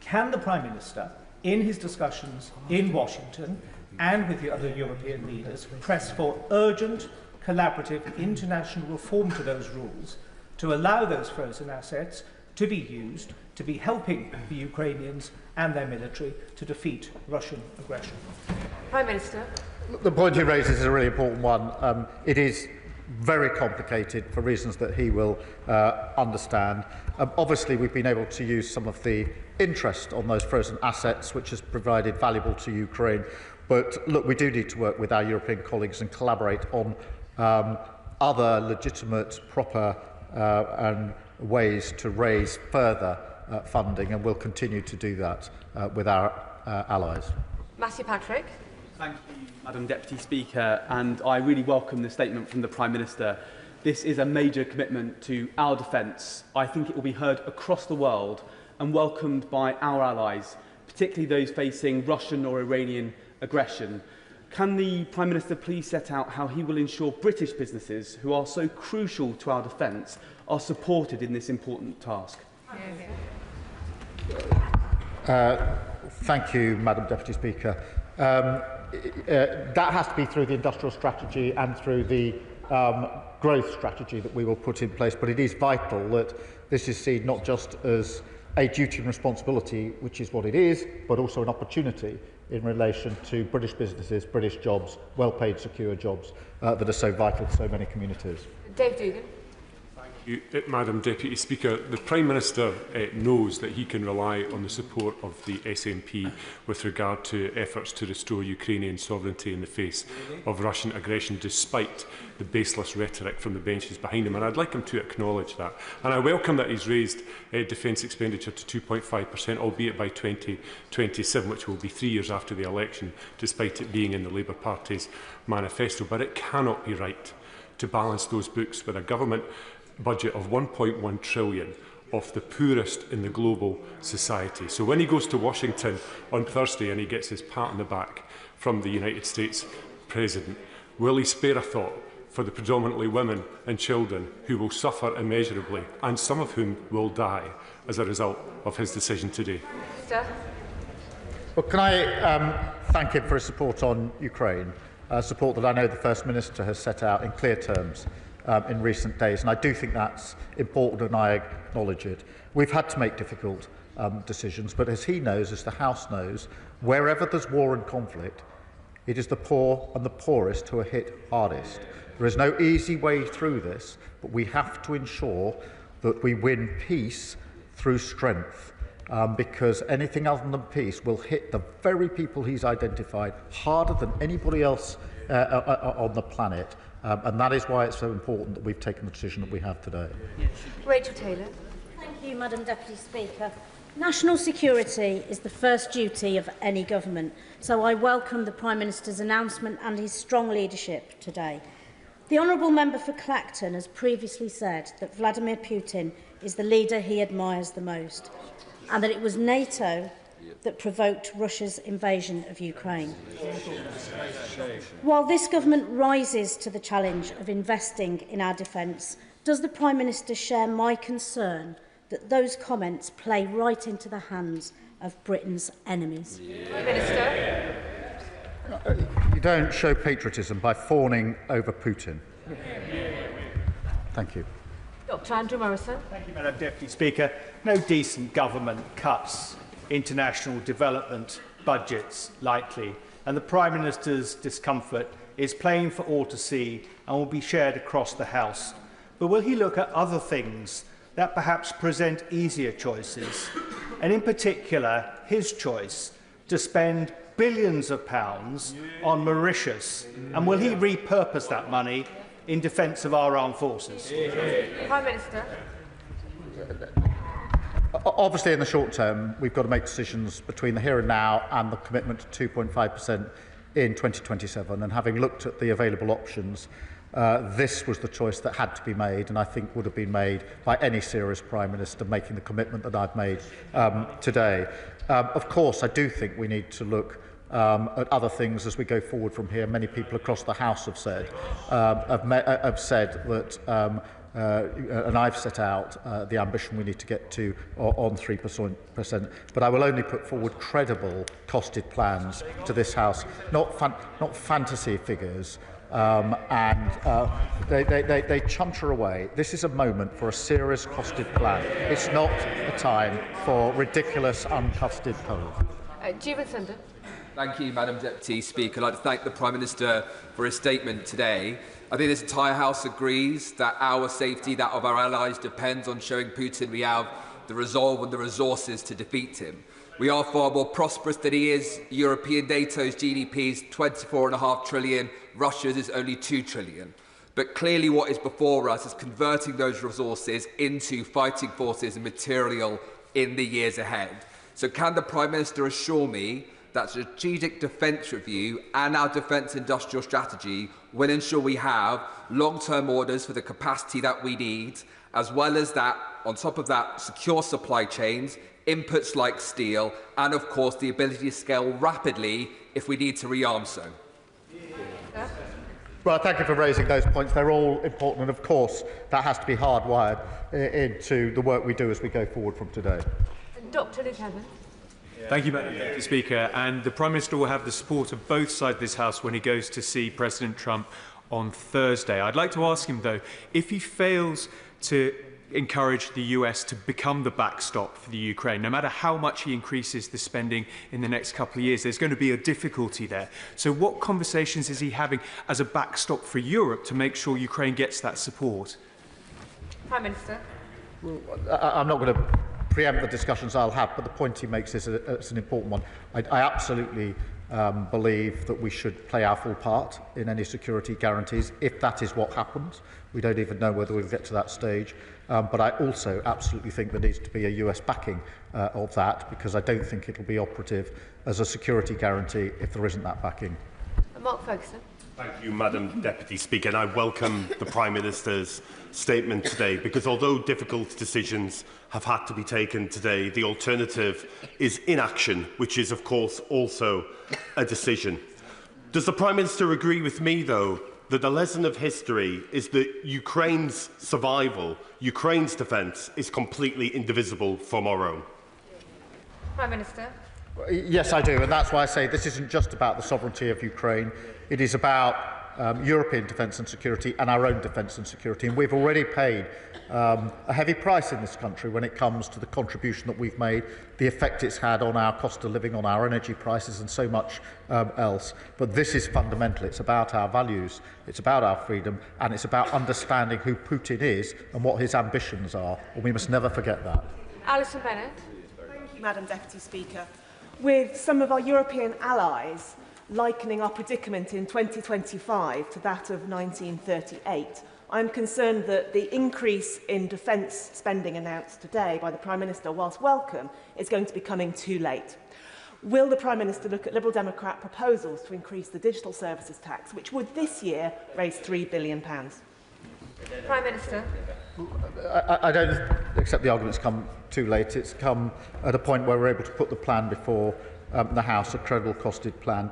Can the Prime Minister, in his discussions in Washington and with the other European leaders, press for urgent, collaborative international reform to those rules to allow those frozen assets to be used to be helping the Ukrainians and their military to defeat Russian aggression? Prime Minister. The point he raises is a really important one. It is very complicated for reasons that he will understand. Obviously, we've been able to use some of the interest on those frozen assets, which has provided valuable to Ukraine. But look, we do need to work with our European colleagues and collaborate on other legitimate, proper and ways to raise further funding, and we'll continue to do that with our allies. Matthew Patrick. Thank you, Madam Deputy Speaker, and I really welcome the statement from the Prime Minister. This is a major commitment to our defence. I think it will be heard across the world and welcomed by our allies, particularly those facing Russian or Iranian aggression. Can the Prime Minister please set out how he will ensure British businesses, who are so crucial to our defence, are supported in this important task? Thank you, Madam Deputy Speaker. That has to be through the industrial strategy and through the growth strategy that we will put in place. But it is vital that this is seen not just as a duty and responsibility, which is what it is, but also an opportunity in relation to British businesses, British jobs, well-paid, secure jobs that are so vital to so many communities. Dave Dugan. Madam Deputy Speaker, the Prime Minister knows that he can rely on the support of the SNP with regard to efforts to restore Ukrainian sovereignty in the face of Russian aggression, despite the baseless rhetoric from the benches behind him. And I'd like him to acknowledge that. And I welcome that he's raised defence expenditure to 2.5%, albeit by 2027, which will be 3 years after the election, despite it being in the Labour Party's manifesto. But it cannot be right to balance those books with a government budget of 1.1 trillion of the poorest in the global society. So when he goes to Washington on Thursday and he gets his pat on the back from the United States President, will he spare a thought for the predominantly women and children who will suffer immeasurably, and some of whom will die as a result of his decision today? Sir. Well, can I thank him for his support on Ukraine, support that I know the First Minister has set out in clear terms in recent days, and I do think that's important, and I acknowledge it. We've had to make difficult decisions, but as he knows, as the House knows, wherever there's war and conflict, it is the poor and the poorest who are hit hardest. There is no easy way through this, but we have to ensure that we win peace through strength, because anything other than peace will hit the very people he's identified harder than anybody else on the planet. And that is why it's so important that we've taken the decision that we have today. Rachel Taylor. Thank you, Madam Deputy Speaker. National security is the first duty of any government, so I welcome the Prime Minister's announcement and his strong leadership today. The Honourable Member for Clacton has previously said that Vladimir Putin is the leader he admires the most, and that it was NATO that provoked Russia's invasion of Ukraine. While this government rises to the challenge of investing in our defence, does the Prime Minister share my concern that those comments play right into the hands of Britain's enemies? Prime Minister. You don't show patriotism by fawning over Putin. Thank you. Dr. Andrew Morrison. Thank you, Madam Deputy Speaker. No decent government cuts international development budgets lightly, and the Prime Minister's discomfort is plain for all to see and will be shared across the House. But will he look at other things that perhaps present easier choices, and in particular his choice to spend billions of pounds on Mauritius, and will he repurpose that money in defence of our armed forces? Prime Minister. Obviously, in the short term, we've got to make decisions between the here and now and the commitment to 2.5% in 2027. And having looked at the available options, this was the choice that had to be made, and I think would have been made by any serious Prime Minister making the commitment that I've made today. Of course, I do think we need to look at other things as we go forward from here. Many people across the House have said that, and I've set out the ambition we need to get to on 3%. But I will only put forward credible, costed plans to this House, not fantasy figures. They chunter away. This is a moment for a serious costed plan. It's not a time for ridiculous, uncosted polls. Jeevan Sundar. Thank you, Madam Deputy Speaker. I'd like to thank the Prime Minister for his statement today. I think this entire House agrees that our safety, that of our allies, depends on showing Putin we have the resolve and the resources to defeat him. We are far more prosperous than he is. European NATO's GDP is 24.5 trillion. Russia's is only 2 trillion. But clearly what is before us is converting those resources into fighting forces and material in the years ahead. So can the Prime Minister assure me that strategic defence review and our defence industrial strategy will ensure we have long-term orders for the capacity that we need, as well as that, on top of that, secure supply chains, inputs like steel, and of course the ability to scale rapidly if we need to rearm so? Well, thank you for raising those points. They're all important, and of course that has to be hardwired into the work we do as we go forward from today. Dr. Luke Hammond. Thank you, Madam Deputy Speaker. And the Prime Minister will have the support of both sides of this House when he goes to see President Trump on Thursday. I'd like to ask him, though, if he fails to encourage the US to become the backstop for the Ukraine, no matter how much he increases the spending in the next couple of years, there's going to be a difficulty there. So what conversations is he having as a backstop for Europe to make sure Ukraine gets that support? Prime Minister. I'm not going to preempt the discussions I'll have, but the point he makes is an important one. I absolutely believe that we should play our full part in any security guarantees, if that is what happens. We don't even know whether we'll get to that stage. But I also absolutely think there needs to be a US backing of that, because I don't think it'll be operative as a security guarantee if there isn't that backing. Mark Ferguson. Thank you, Madam Deputy Speaker. And I welcome the Prime Minister's statement today, because although difficult decisions have had to be taken today, the alternative is inaction, which is, of course, also a decision. Does the Prime Minister agree with me, though, that the lesson of history is that Ukraine's survival, Ukraine's defence, is completely indivisible from our own? Prime Minister. Yes, I do, and that's why I say this isn't just about the sovereignty of Ukraine. It is about European defence and security and our own defence and security. And we've already paid a heavy price in this country when it comes to the contribution that we've made, the effect it's had on our cost of living, on our energy prices and so much else. But this is fundamental. It's about our values, it's about our freedom, and it's about understanding who Putin is and what his ambitions are. And we must never forget that. Alison Bennett. Thank you, Madam Deputy Speaker. With some of our European allies likening our predicament in 2025 to that of 1938, I'm concerned that the increase in defence spending announced today by the Prime Minister, whilst welcome, is going to be coming too late. Will the Prime Minister look at Liberal Democrat proposals to increase the digital services tax, which would this year raise £3 billion? Prime Minister. I don't accept the argument's come too late. It's come at a point where we're able to put the plan before the House, a credible costed plan.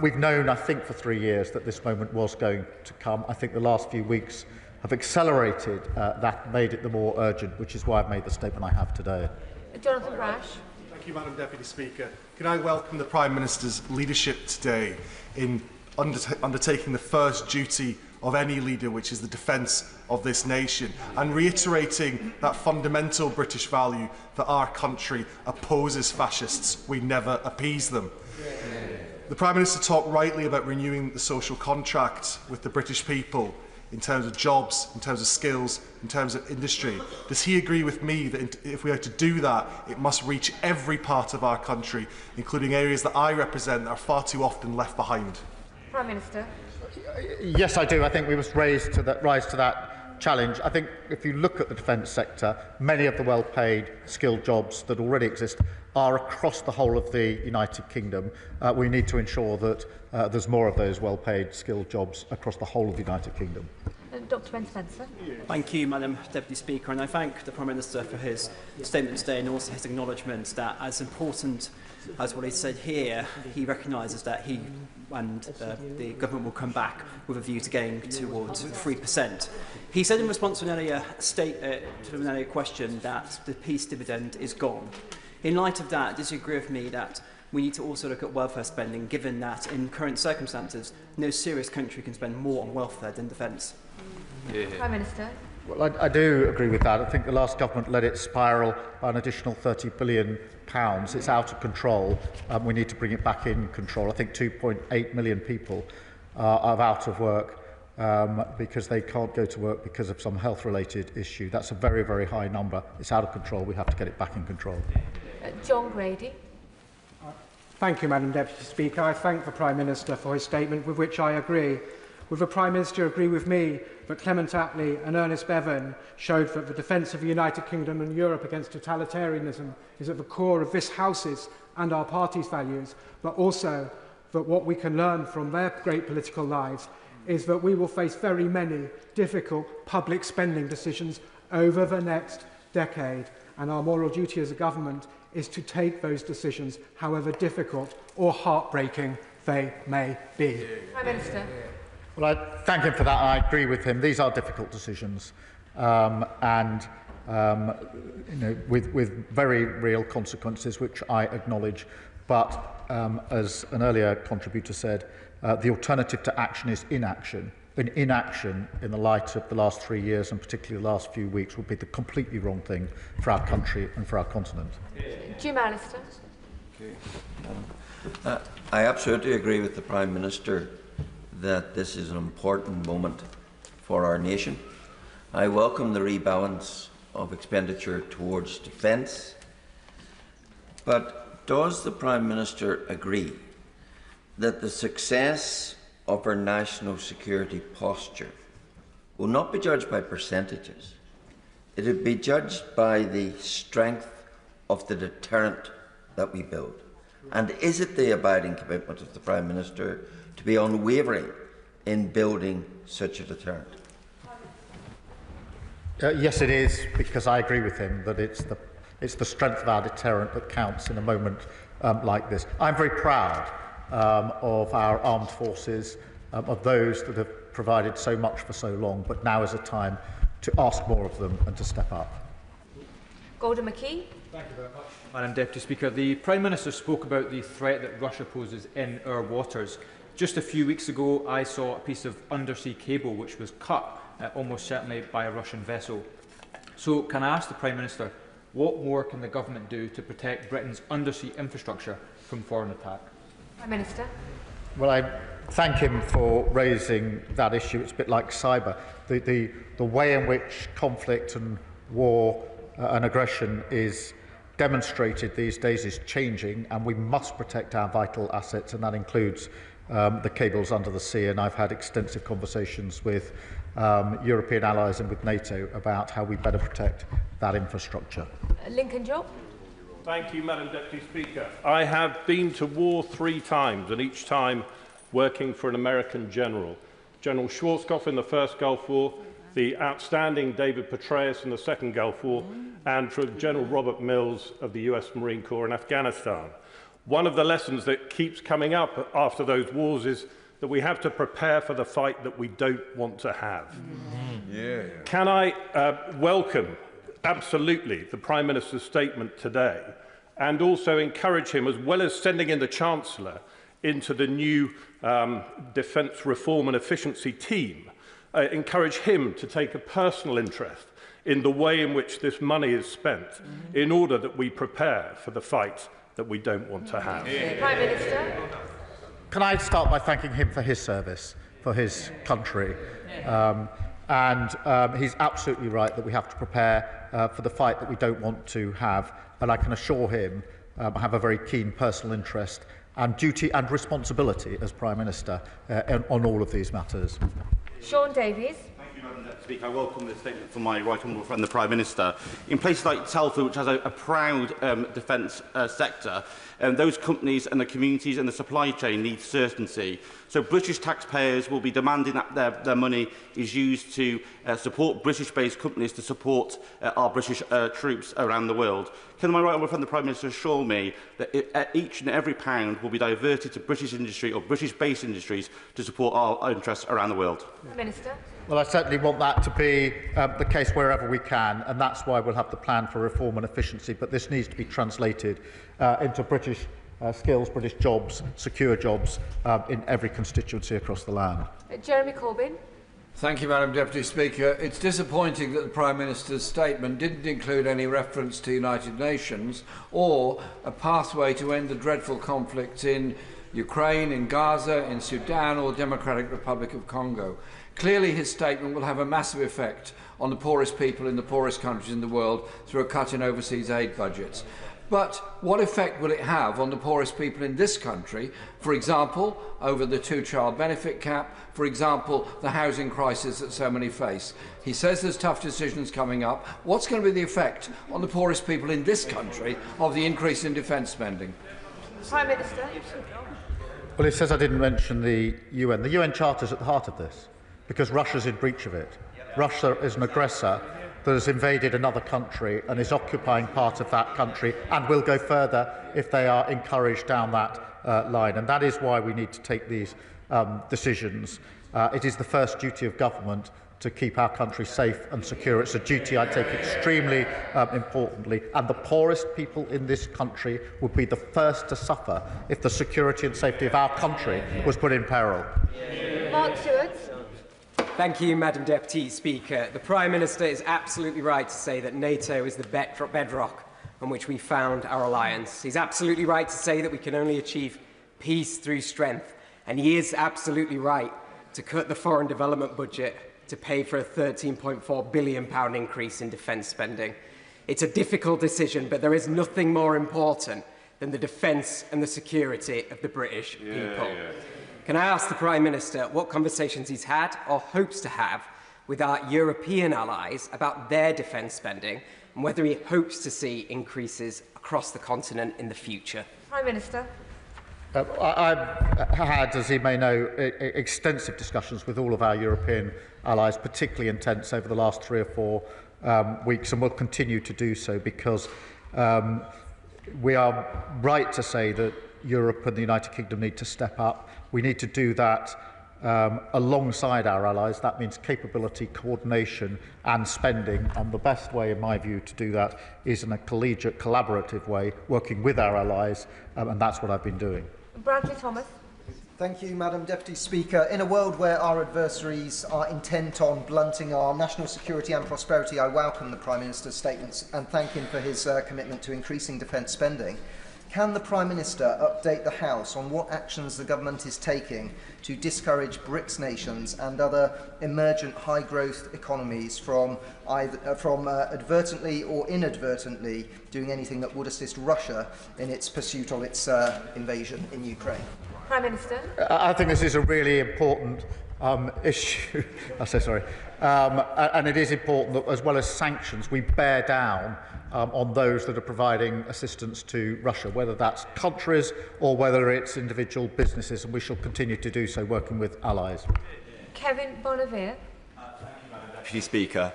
We've known, I think, for 3 years that this moment was going to come. I think the last few weeks have accelerated that, made it the more urgent, which is why I've made the statement I have today. Jonathan Brash. Thank you, Madam Deputy Speaker. Can I welcome the Prime Minister's leadership today in undertaking the first duty of any leader, which is the defence of this nation, and reiterating that fundamental British value that our country opposes fascists, we never appease them. The Prime Minister talked rightly about renewing the social contract with the British people in terms of jobs, in terms of skills, in terms of industry. Does he agree with me that if we are to do that, it must reach every part of our country, including areas that I represent that are far too often left behind? Prime Minister. Yes, I do. I think we must rise to that challenge. I think if you look at the defence sector, many of the well-paid, skilled jobs that already exist are across the whole of the United Kingdom. We need to ensure that there's more of those well-paid, skilled jobs across the whole of the United Kingdom. Dr Ben Spencer. Thank you, Madam Deputy Speaker, and I thank the Prime Minister for his statement today and also his acknowledgement that, as important as what he said here, he recognises that he and the government will come back with a view to getting towards 3%. He said in response to an earlier question that the peace dividend is gone. In light of that, does you agree with me that we need to also look at welfare spending, given that in current circumstances, no serious country can spend more on welfare than defence? Prime Minister. Well, I do agree with that. I think the last government let it spiral by an additional £30 billion. It's out of control. We need to bring it back in control. I think 2.8 million people are out of work because they can't go to work because of some health-related issue. That's a very, very high number. It's out of control. We have to get it back in control. John Grady. Thank you, Madam Deputy Speaker. I thank the Prime Minister for his statement, with which I agree. Would the Prime Minister agree with me that Clement Attlee and Ernest Bevin showed that the defence of the United Kingdom and Europe against totalitarianism is at the core of this House's and our party's values, but also that what we can learn from their great political lives is that we will face very many difficult public spending decisions over the next decade, and our moral duty as a government is to take those decisions, however difficult or heartbreaking they may be. Prime Minister. Well, I thank him for that. I agree with him. These are difficult decisions, with very real consequences, which I acknowledge. But as an earlier contributor said, the alternative to action is inaction. And inaction, in the light of the last 3 years and particularly the last few weeks, would be the completely wrong thing for our country and for our continent. Jim Allister. I absolutely agree with the Prime Minister that this is an important moment for our nation. I welcome the rebalance of expenditure towards defence, but does the Prime Minister agree that the success of our national security posture will not be judged by percentages? It will be judged by the strength of the deterrent that we build. And is it the abiding commitment of the Prime Minister to be unwavering in building such a deterrent? Yes, it is, because I agree with him that it's the strength of our deterrent that counts in a moment like this. I'm very proud of our armed forces, of those that have provided so much for so long, but now is a time to ask more of them and to step up. Gordon McKee. Thank you very much, Madam Deputy Speaker. The Prime Minister spoke about the threat that Russia poses in our waters. Just a few weeks ago, I saw a piece of undersea cable which was cut, almost certainly by a Russian vessel. So, can I ask the Prime Minister, what more can the government do to protect Britain's undersea infrastructure from foreign attack? Prime Minister. Well, I thank him for raising that issue. It's a bit like cyber. The way in which conflict and war and aggression is demonstrated these days is changing, and we must protect our vital assets, and that includes the cables under the sea. And I've had extensive conversations with European allies and with NATO about how we better protect that infrastructure. Lincoln Job. Thank you, Madam Deputy Speaker. I have been to war 3 times, and each time working for an American general. General Schwarzkopf in the First Gulf War, the outstanding David Petraeus in the Second Gulf War, and for General Robert Mills of the US Marine Corps in Afghanistan. One of the lessons that keeps coming up after those wars is that we have to prepare for the fight that we don't want to have. Can I welcome absolutely the Prime Minister's statement today, and also encourage him, as well as sending in the Chancellor into the new Defence Reform and Efficiency team, encourage him to take a personal interest in the way in which this money is spent in order that we prepare for the fight that we don't want to have. Prime Minister. Can I start by thanking him for his service, for his country? He's absolutely right that we have to prepare for the fight that we don't want to have. And I can assure him I have a very keen personal interest and duty and responsibility as Prime Minister on all of these matters. Sean Davies. Thank you, Madam Deputy Speaker. I welcome the statement from my right honourable friend, the Prime Minister. In places like Telford, which has a proud defence sector, those companies and the communities and the supply chain need certainty. So British taxpayers will be demanding that their money is used to support British-based companies to support our British troops around the world. Can my right honourable friend, the Prime Minister, assure me that each and every pound will be diverted to British industry or British-based industries to support our interests around the world? Minister. Well, I certainly want that to be the case wherever we can, and that's why we'll have the plan for reform and efficiency. But this needs to be translated into British skills, British jobs, secure jobs in every constituency across the land. Jeremy Corbyn. Thank you, Madam Deputy Speaker. It's disappointing that the Prime Minister's statement didn't include any reference to the United Nations or a pathway to end the dreadful conflicts in Ukraine, in Gaza, in Sudan or Democratic Republic of Congo. Clearly, his statement will have a massive effect on the poorest people in the poorest countries in the world through a cut in overseas aid budgets. But what effect will it have on the poorest people in this country, for example, over the 2-child benefit cap, for example, the housing crisis that so many face? He says there's tough decisions coming up. What's going to be the effect on the poorest people in this country of the increase in defence spending? Prime Minister. Well, he says I didn't mention the UN. The UN Charter is at the heart of this, because Russia's in breach of it. Russia is an aggressor that has invaded another country and is occupying part of that country and will go further if they are encouraged down that line. And that is why we need to take these decisions. It is the first duty of government to keep our country safe and secure. It's a duty I take extremely importantly, and the poorest people in this country would be the first to suffer if the security and safety of our country was put in peril. Mark Stewart. Thank you, Madam Deputy Speaker. The Prime Minister is absolutely right to say that NATO is the bedrock on which we found our alliance. He's absolutely right to say that we can only achieve peace through strength. And he is absolutely right to cut the foreign development budget to pay for a £13.4 billion increase in defence spending. It's a difficult decision, but there is nothing more important than the defence and the security of the British people. Can I ask the Prime Minister what conversations he's had or hopes to have with our European allies about their defence spending and whether he hopes to see increases across the continent in the future? Prime Minister. I've had, as he may know, extensive discussions with all of our European allies, particularly intense over the last 3 or 4 weeks, and will continue to do so because we are right to say that Europe and the United Kingdom need to step up. We need to do that alongside our allies. That means capability, coordination and spending. And the best way, in my view, to do that is in a collegiate, collaborative way, working with our allies, and that's what I've been doing. Bradley Thomas. Thank you, Madam Deputy Speaker. In a world where our adversaries are intent on blunting our national security and prosperity, I welcome the Prime Minister's statements and thank him for his commitment to increasing defence spending. Can the Prime Minister update the House on what actions the government is taking to discourage BRICS nations and other emergent high-growth economies from advertently or inadvertently doing anything that would assist Russia in its pursuit of its invasion in Ukraine? Prime Minister. I think this is a really important issue. I say sorry. And it is important that, as well as sanctions, we bear down on those that are providing assistance to Russia, whether that's countries or whether it's individual businesses, and we shall continue to do so, working with allies. Kevin Bonavere. Deputy Speaker,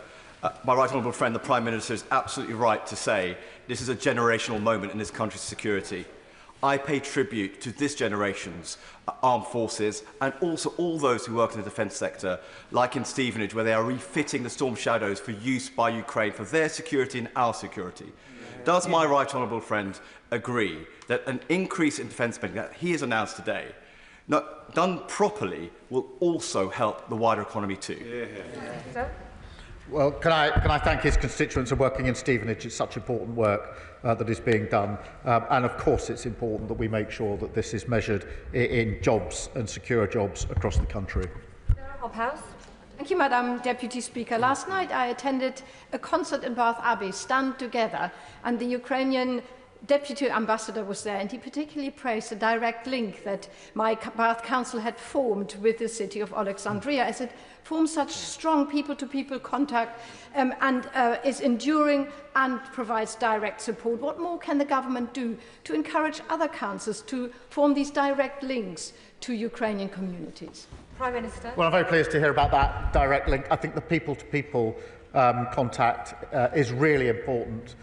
my right honourable friend, the Prime Minister, is absolutely right to say this is a generational moment in this country's security. I pay tribute to this generation's armed forces and also all those who work in the defence sector, like in Stevenage, where they are refitting the Storm Shadows for use by Ukraine for their security and our security. Does my right honourable friend agree that an increase in defence spending that he has announced today, done properly, will also help the wider economy too? Well, can I thank his constituents for working in Stevenage? It's such important work that is being done. And of course, it's important that we make sure that this is measured in jobs and secure jobs across the country. Paphos. Thank you, Madam Deputy Speaker. Last night I attended a concert in Bath Abbey, Stand Together, and the Ukrainian Deputy Ambassador was there, and he particularly praised the direct link that my Bath Council had formed with the city of Alexandria, as it forms such strong people-to-people contact and is enduring and provides direct support. What more can the government do to encourage other councils to form these direct links to Ukrainian communities? Prime Minister. Well, I'm very pleased to hear about that direct link. I think the people-to-people contact is really important.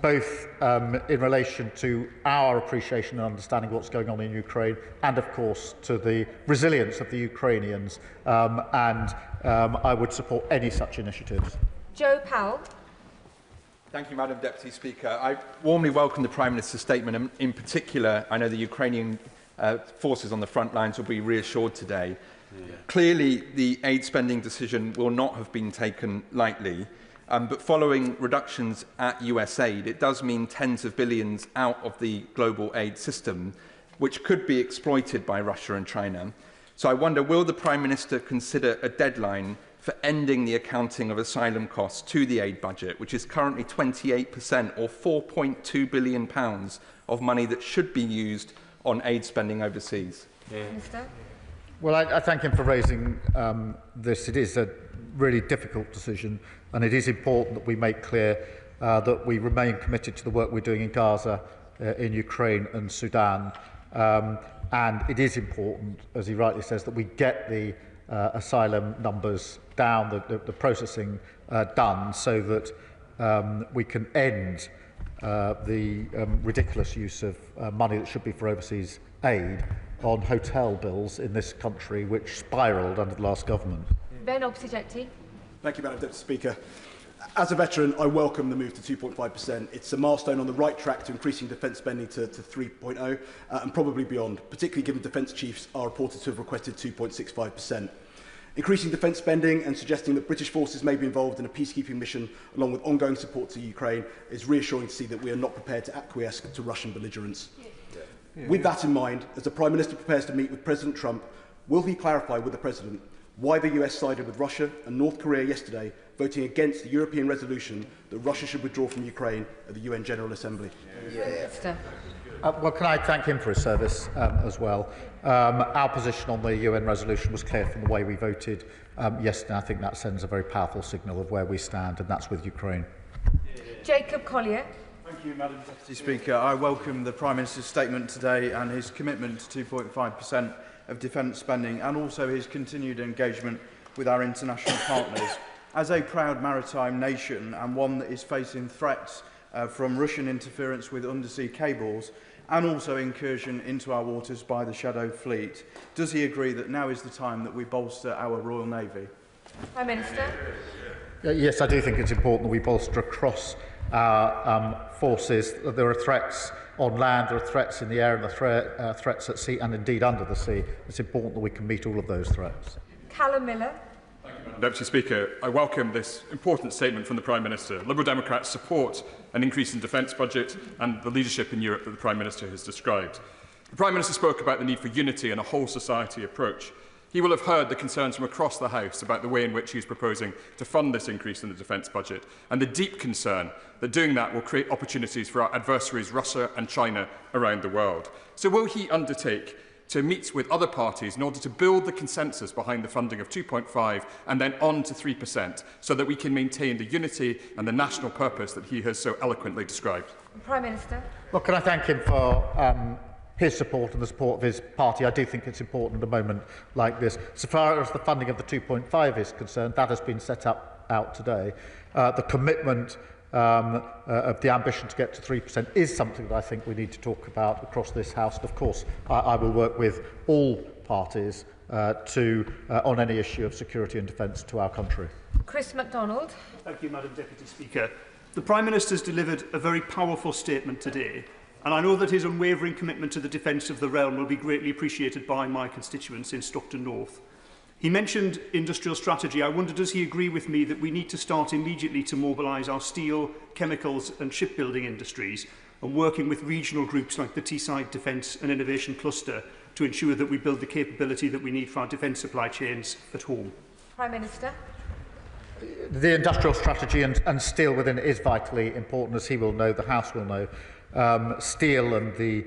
Both in relation to our appreciation and understanding of what's going on in Ukraine and, of course, to the resilience of the Ukrainians. I would support any such initiatives. Joe Powell. Thank you, Madam Deputy Speaker. I warmly welcome the Prime Minister's statement, and in particular, I know the Ukrainian forces on the front lines will be reassured today. Clearly, the aid spending decision will not have been taken lightly. But following reductions at US aid, it does mean tens of billions out of the global aid system, which could be exploited by Russia and China. So I wonder, will the Prime Minister consider a deadline for ending the accounting of asylum costs to the aid budget, which is currently 28% or £4.2 billion of money that should be used on aid spending overseas? Minister. Well, I thank him for raising this. It is a really difficult decision, and it is important that we make clear that we remain committed to the work we're doing in Gaza, in Ukraine and Sudan. And it is important, as he rightly says, that we get the asylum numbers down, the processing done, so that we can end the ridiculous use of money that should be for overseas aid on hotel bills in this country, which spiralled under the last government. Ben Obsijekti. Thank you, Madam Deputy Speaker. As a veteran, I welcome the move to 2.5%. It's a milestone on the right track to increasing defence spending to 3.0 and probably beyond, particularly given defence chiefs are reported to have requested 2.65%. Increasing defence spending and suggesting that British forces may be involved in a peacekeeping mission along with ongoing support to Ukraine is reassuring to see that we are not prepared to acquiesce to Russian belligerence. With that in mind, as the Prime Minister prepares to meet with President Trump, will he clarify with the President why the US sided with Russia and North Korea yesterday, voting against the European resolution that Russia should withdraw from Ukraine at the UN General Assembly? Well, can I thank him for his service as well? Our position on the UN resolution was clear from the way we voted yesterday. I think that sends a very powerful signal of where we stand, and that's with Ukraine. Jacob Collier. Thank you, Madam Deputy Speaker. I welcome the Prime Minister's statement today and his commitment to 2.5% of defence spending, and also his continued engagement with our international partners. As a proud maritime nation and one that is facing threats from Russian interference with undersea cables and also incursion into our waters by the Shadow Fleet, does he agree that now is the time that we bolster our Royal Navy? Prime Minister. Yes, I do think it's important that we bolster across our forces. There are threats on land, there are threats in the air, and there are threats at sea and indeed under the sea. It's important that we can meet all of those threats. Callum Miller. Deputy Speaker, I welcome this important statement from the Prime Minister. Liberal Democrats support an increase in defence budget and the leadership in Europe that the Prime Minister has described. The Prime Minister spoke about the need for unity and a whole-society approach. He will have heard the concerns from across the House about the way in which he is proposing to fund this increase in the defence budget, and the deep concern that doing that will create opportunities for our adversaries, Russia and China, around the world. So will he undertake to meet with other parties in order to build the consensus behind the funding of 2.5 and then on to 3%, so that we can maintain the unity and the national purpose that he has so eloquently described? Prime Minister. Well, can I thank him for his support and the support of his party? I do think it's important at a moment like this. So far as the funding of the 2.5 is concerned, that has been set out today. The commitment of the ambition to get to 3% is something that I think we need to talk about across this House. And of course, I will work with all parties on any issue of security and defence to our country. Chris MacDonald. Thank you, Madam Deputy Speaker. The Prime Minister has delivered a very powerful statement today, and I know that his unwavering commitment to the defence of the realm will be greatly appreciated by my constituents in Stockton North. He mentioned industrial strategy. I wonder, does he agree with me that we need to start immediately to mobilise our steel, chemicals and shipbuilding industries, and working with regional groups like the Teesside Defence and Innovation Cluster to ensure that we build the capability that we need for our defence supply chains at home? Prime Minister. The industrial strategy and steel within it is vitally important, as he will know, the House will know. Steel and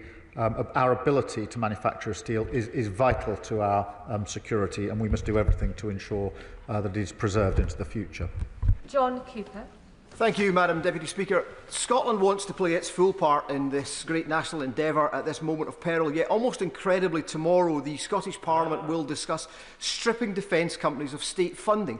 our ability to manufacture steel is vital to our security, and we must do everything to ensure that it is preserved into the future. John Cooper. Thank you, Madam Deputy Speaker. Scotland wants to play its full part in this great national endeavour at this moment of peril, yet almost incredibly tomorrow the Scottish Parliament will discuss stripping defence companies of state funding.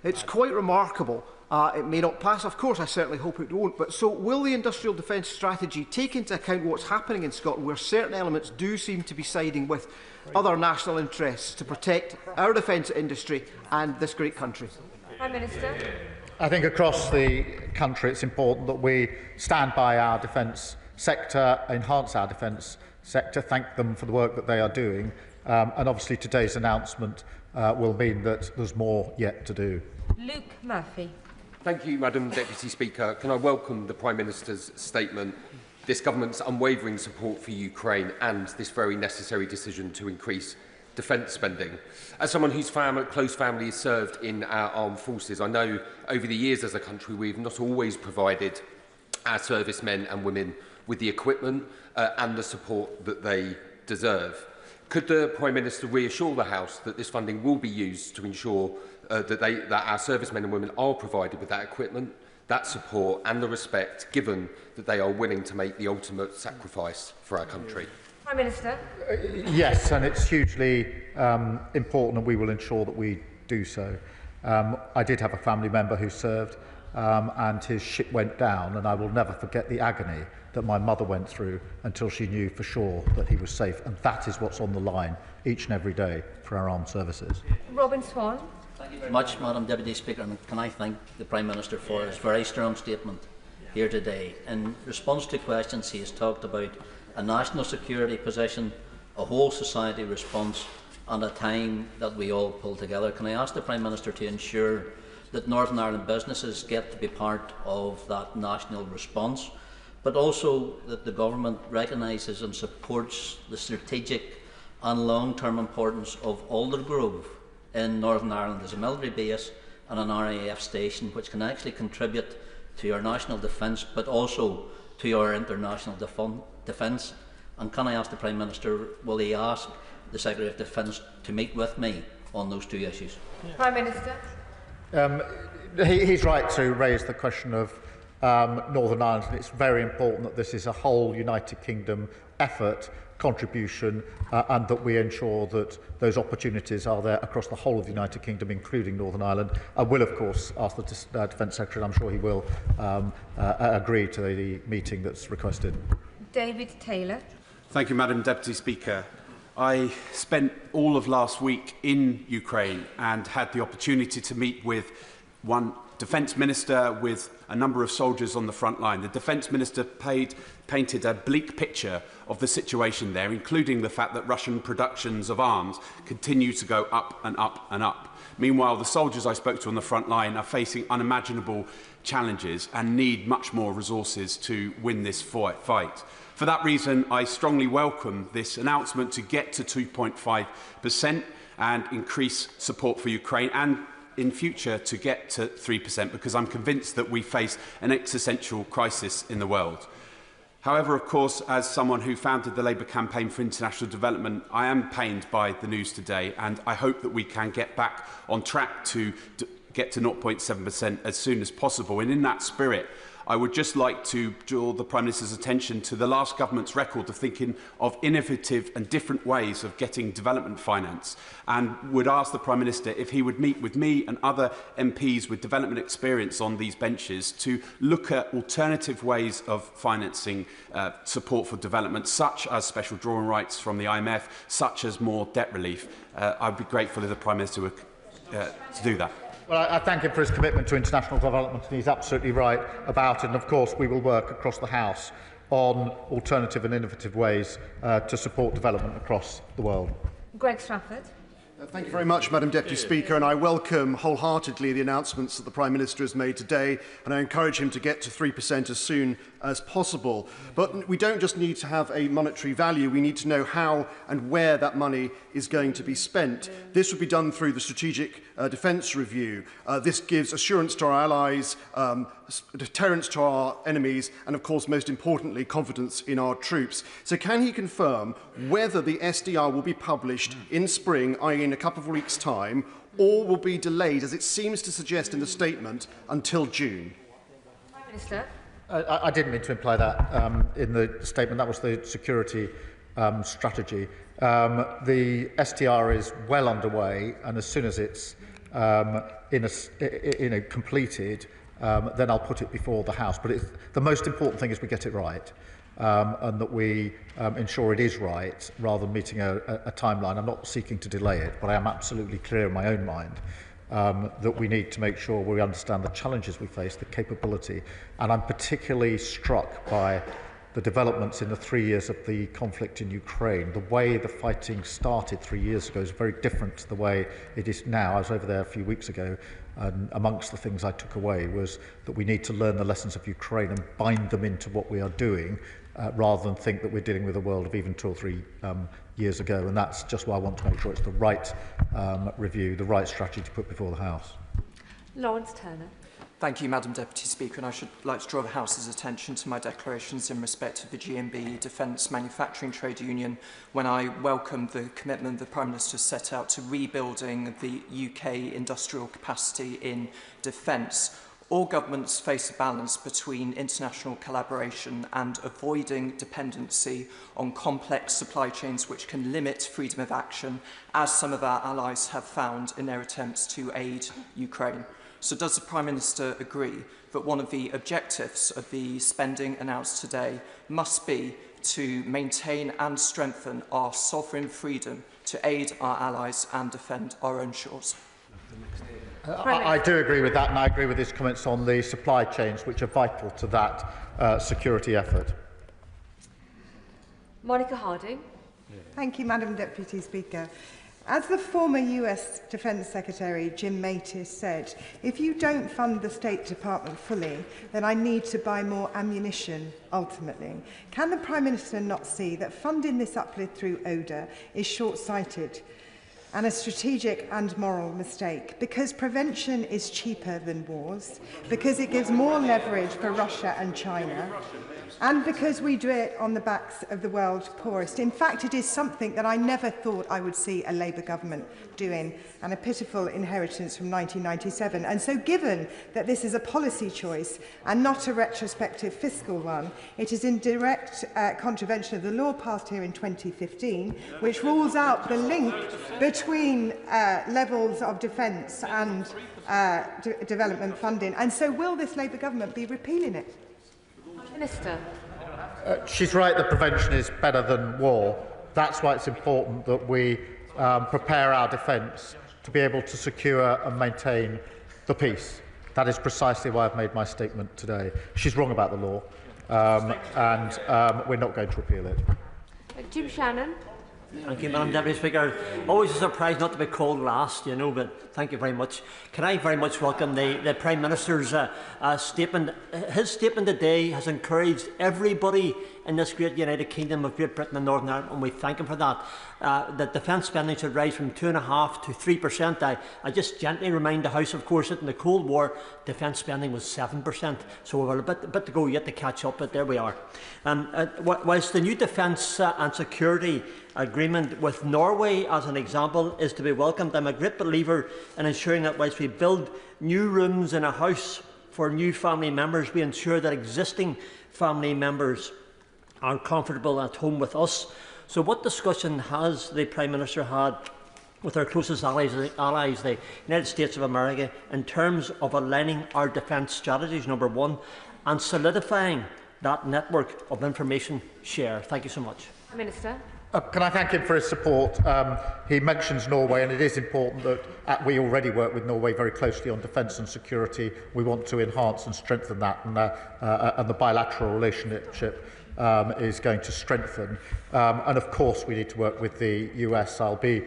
It's quite remarkable. It may not pass, of course, I certainly hope it won't, but so will the industrial defence strategy take into account what's happening in Scotland, where certain elements do seem to be siding with other national interests to protect our defence industry and this great country? Prime Minister. I think across the country it's important that we stand by our defence sector, enhance our defence sector, thank them for the work that they are doing, and obviously today's announcement will mean that there's more yet to do. Luke Murphy. Thank you, Madam Deputy Speaker. Can I welcome the Prime Minister's statement, this government's unwavering support for Ukraine and this very necessary decision to increase defence spending. As someone whose close family is served in our armed forces, I know over the years as a country we've not always provided our servicemen and women with the equipment and the support that they deserve. Could the Prime Minister reassure the House that this funding will be used to ensure that our servicemen and women are provided with that equipment, that support and the respect, given that they are willing to make the ultimate sacrifice for our country? Prime Minister. Yes, and it's hugely important, and we will ensure that we do so. I did have a family member who served, and his ship went down, and I will never forget the agony that my mother went through until she knew for sure that he was safe, and that is what's on the line each and every day for our armed services. Robin Swan. Thank you very much, Madam Deputy Speaker, and can I thank the Prime Minister for his very strong statement here today. In response to questions, he has talked about a national security position, a whole society response, and a time that we all pull together. Can I ask the Prime Minister to ensure that Northern Ireland businesses get to be part of that national response, but also that the government recognises and supports the strategic and long-term importance of Aldergrove in Northern Ireland as a military base and an RAF station, which can actually contribute to our national defence, but also to our international defence? And can I ask the Prime Minister, will he ask the Secretary of Defence to meet with me on those two issues? Prime Minister. He's right to raise the question of Northern Ireland, and it's very important that this is a whole United Kingdom effort, contribution, and that we ensure that those opportunities are there across the whole of the United Kingdom, including Northern Ireland. I will, of course, ask the Defence Secretary, and I'm sure he will agree to the meeting that's requested. David Taylor. Thank you, Madam Deputy Speaker. I spent all of last week in Ukraine and had the opportunity to meet with one Defence Minister, with a number of soldiers on the front line. The Defence Minister painted a bleak picture of the situation there, including the fact that Russian productions of arms continue to go up and up and up. Meanwhile, the soldiers I spoke to on the front line are facing unimaginable challenges and need much more resources to win this fight. For that reason, I strongly welcome this announcement to get to 2.5% and increase support for Ukraine, and in future to get to 3%, because I'm convinced that we face an existential crisis in the world. However, of course, as someone who founded the Labour Campaign for International Development, I am pained by the news today, and I hope that we can get back on track to get to 0.7% as soon as possible. And in that spirit, I would just like to draw the Prime Minister's attention to the last government's record of thinking of innovative and different ways of getting development finance, and would ask the Prime Minister if he would meet with me and other MPs with development experience on these benches to look at alternative ways of financing support for development, such as special drawing rights from the IMF, such as more debt relief. I'd be grateful if the Prime Minister would to do that. Well, I thank him for his commitment to international development, and he's absolutely right about it. And of course, we will work across the House on alternative and innovative ways to support development across the world. Greg Strafford. Thank you very much, Madam Deputy Speaker, and I welcome wholeheartedly the announcements that the Prime Minister has made today, and I encourage him to get to 3% as soon as possible. But we don't just need to have a monetary value, we need to know how and where that money is going to be spent. This would be done through the Strategic Defence Review. This gives assurance to our allies, deterrence to our enemies, and of course, most importantly, confidence in our troops. So can he confirm whether the SDR will be published in spring, i.e. in a couple of weeks' time, or will be delayed, as it seems to suggest in the statement, until June? Prime Minister. I didn't mean to imply that in the statement. That was the security strategy. The STR is well underway, and as soon as it's completed, then I'll put it before the House. But the most important thing is we get it right, and that we ensure it is right, rather than meeting a timeline. I'm not seeking to delay it, but I am absolutely clear in my own mind that we need to make sure we understand the challenges we face, the capability. And I'm particularly struck by the developments in the 3 years of the conflict in Ukraine. The way the fighting started 3 years ago is very different to the way it is now. I was over there a few weeks ago, and amongst the things I took away was that we need to learn the lessons of Ukraine and bind them into what we are doing, rather than think that we're dealing with a world of even 2 or 3 years ago. And that's just why I want to make sure it's the right review, the right strategy to put before the House. Lawrence Turner. Thank you, Madam Deputy Speaker, and I should like to draw the House's attention to my declarations in respect of the GMB Defence Manufacturing Trade Union, when I welcome the commitment the Prime Minister set out to rebuilding the UK industrial capacity in defence. All governments face a balance between international collaboration and avoiding dependency on complex supply chains which can limit freedom of action, as some of our allies have found in their attempts to aid Ukraine. So does the Prime Minister agree that one of the objectives of the spending announced today must be to maintain and strengthen our sovereign freedom to aid our allies and defend our own shores? I do agree with that, and I agree with his comments on the supply chains, which are vital to that security effort. Monica Harding. Thank you, Madam Deputy Speaker. As the former US Defence Secretary Jim Mattis said, if you don't fund the State Department fully, then I need to buy more ammunition, ultimately. Can the Prime Minister not see that funding this uplift through ODA is short-sighted and a strategic and moral mistake, because prevention is cheaper than wars, because it gives more leverage for Russia and China, and because we do it on the backs of the world's poorest? In fact, it is something that I never thought I would see a Labour government doing, and a pitiful inheritance from 1997. And so, given that this is a policy choice and not a retrospective fiscal one, it is in direct contravention of the law passed here in 2015, which rules out the link between levels of defence and development funding. And so, will this Labour government be repealing it? Minister. She's right that prevention is better than war. That's why it's important that we prepare our defence to be able to secure and maintain the peace. That is precisely why I've made my statement today. She's wrong about the law, and we're not going to repeal it. Jim Shannon. Thank you, Madam Deputy Speaker. Always a surprise not to be called last, you know, but thank you very much. Can I very much welcome the Prime Minister's statement. His statement today has encouraged everybody in this great United Kingdom of Great Britain and Northern Ireland, and we thank him for that. That defence spending should rise from 2.5% to 3%. I just gently remind the House, of course, that in the Cold War, defence spending was 7%, so we've got a bit to go yet to catch up, but there we are. Whilst the new defence and security agreement with Norway, as an example, is to be welcomed, I'm a great believer in ensuring that whilst we build new rooms in a house for new family members, we ensure that existing family members are comfortable at home with us. So what discussion has the Prime Minister had with our closest allies, the United States of America, in terms of aligning our defence strategies, number one, and solidifying that network of information share? Thank you so much. Minister. Can I thank him for his support? He mentions Norway, and it is important that we already work with Norway very closely on defence and security. We want to enhance and strengthen that, and the bilateral relationship is going to strengthen. And of course, we need to work with the US. I'll be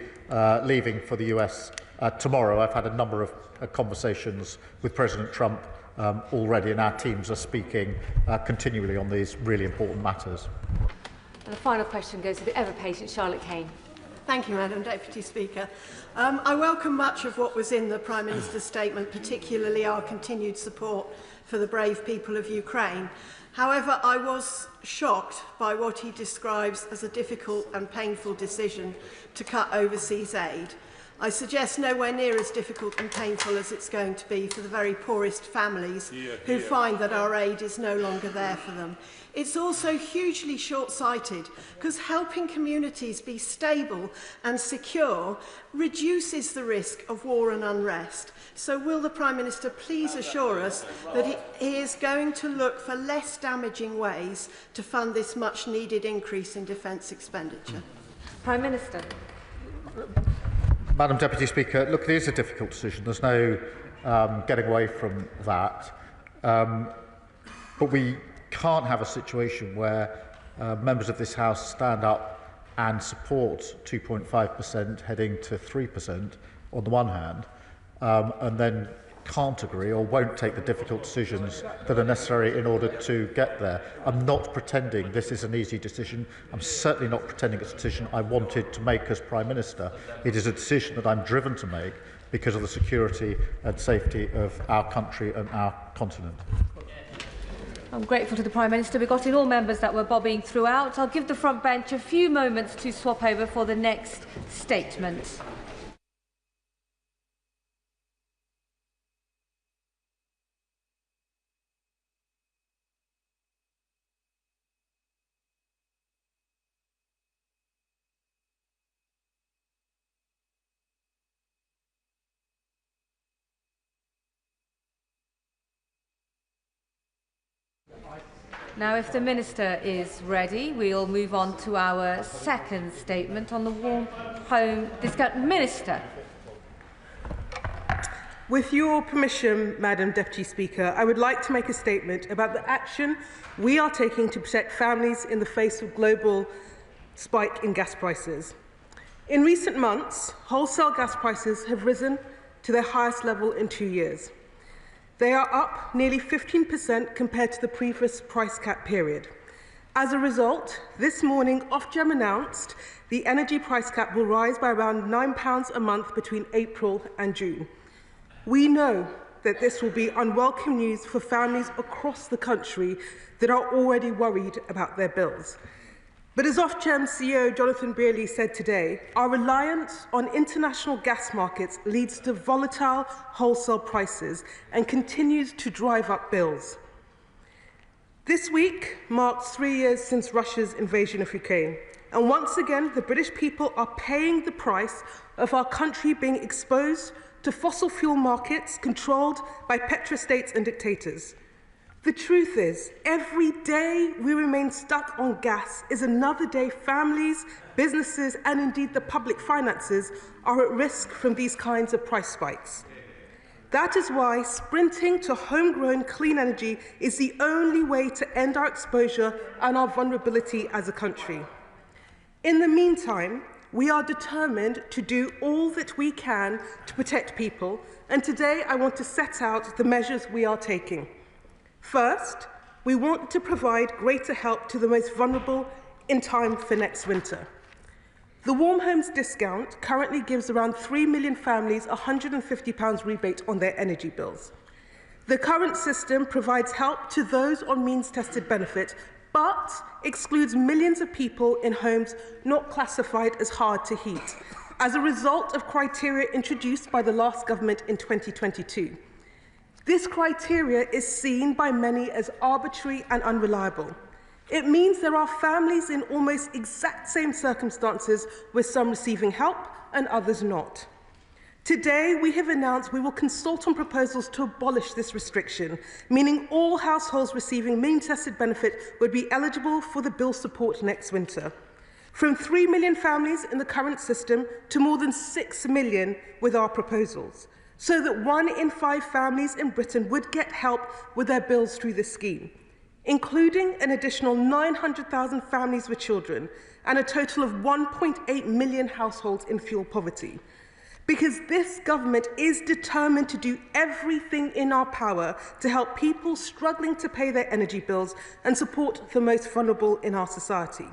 leaving for the US tomorrow. I've had a number of conversations with President Trump already, and our teams are speaking continually on these really important matters. And the final question goes to the ever-patient Charlotte Kane. Thank you, Madam Deputy Speaker. I welcome much of what was in the Prime Minister's statement, particularly our continued support for the brave people of Ukraine. However, I was shocked by what he describes as a difficult and painful decision to cut overseas aid. I suggest nowhere near as difficult and painful as it's going to be for the very poorest families who find that our aid is no longer there for them. It's also hugely short-sighted because helping communities be stable and secure reduces the risk of war and unrest. So will the Prime Minister please assure us that he is going to look for less damaging ways to fund this much-needed increase in defence expenditure? Prime Minister. Madam Deputy Speaker, look, it is a difficult decision. There's no getting away from that. But we can't have a situation where members of this House stand up and support 2.5% heading to 3% on the one hand, and then can't agree or won't take the difficult decisions that are necessary in order to get there. I'm not pretending this is an easy decision. I'm certainly not pretending it's a decision I wanted to make as Prime Minister. It is a decision that I'm driven to make because of the security and safety of our country and our continent. I'm grateful to the Prime Minister. We got in all members that were bobbing throughout. I'll give the front bench a few moments to swap over for the next statement. Now, if the Minister is ready, we'll move on to our second statement on the warm home discount. Minister. With your permission, Madam Deputy Speaker, I would like to make a statement about the action we are taking to protect families in the face of global spike in gas prices. In recent months, wholesale gas prices have risen to their highest level in 2 years. They are up nearly 15% compared to the previous price cap period. As a result, this morning Ofgem announced the energy price cap will rise by around £9 a month between April and June. We know that this will be unwelcome news for families across the country that are already worried about their bills. But as Ofgem CEO Jonathan Brearley said today, our reliance on international gas markets leads to volatile wholesale prices and continues to drive up bills. This week marks 3 years since Russia's invasion of Ukraine, and once again the British people are paying the price of our country being exposed to fossil fuel markets controlled by petrostates and dictators. The truth is, every day we remain stuck on gas is another day families, businesses, and indeed the public finances are at risk from these kinds of price spikes. That is why sprinting to homegrown clean energy is the only way to end our exposure and our vulnerability as a country. In the meantime, we are determined to do all that we can to protect people, and today I want to set out the measures we are taking. First, We want to provide greater help to the most vulnerable in time for next winter. The Warm Homes discount currently gives around 3 million families £150 rebate on their energy bills. The current system provides help to those on means-tested benefit, but excludes millions of people in homes not classified as hard to heat, as a result of criteria introduced by the last government in 2022. This criteria is seen by many as arbitrary and unreliable. It means there are families in almost exact same circumstances, with some receiving help and others not. Today, we have announced we will consult on proposals to abolish this restriction, meaning all households receiving means-tested benefit would be eligible for the bill support next winter. From 3 million families in the current system to more than 6 million with our proposals, so that 1 in 5 families in Britain would get help with their bills through this scheme, including an additional 900,000 families with children and a total of 1.8 million households in fuel poverty. Because this government is determined to do everything in our power to help people struggling to pay their energy bills and support the most vulnerable in our society.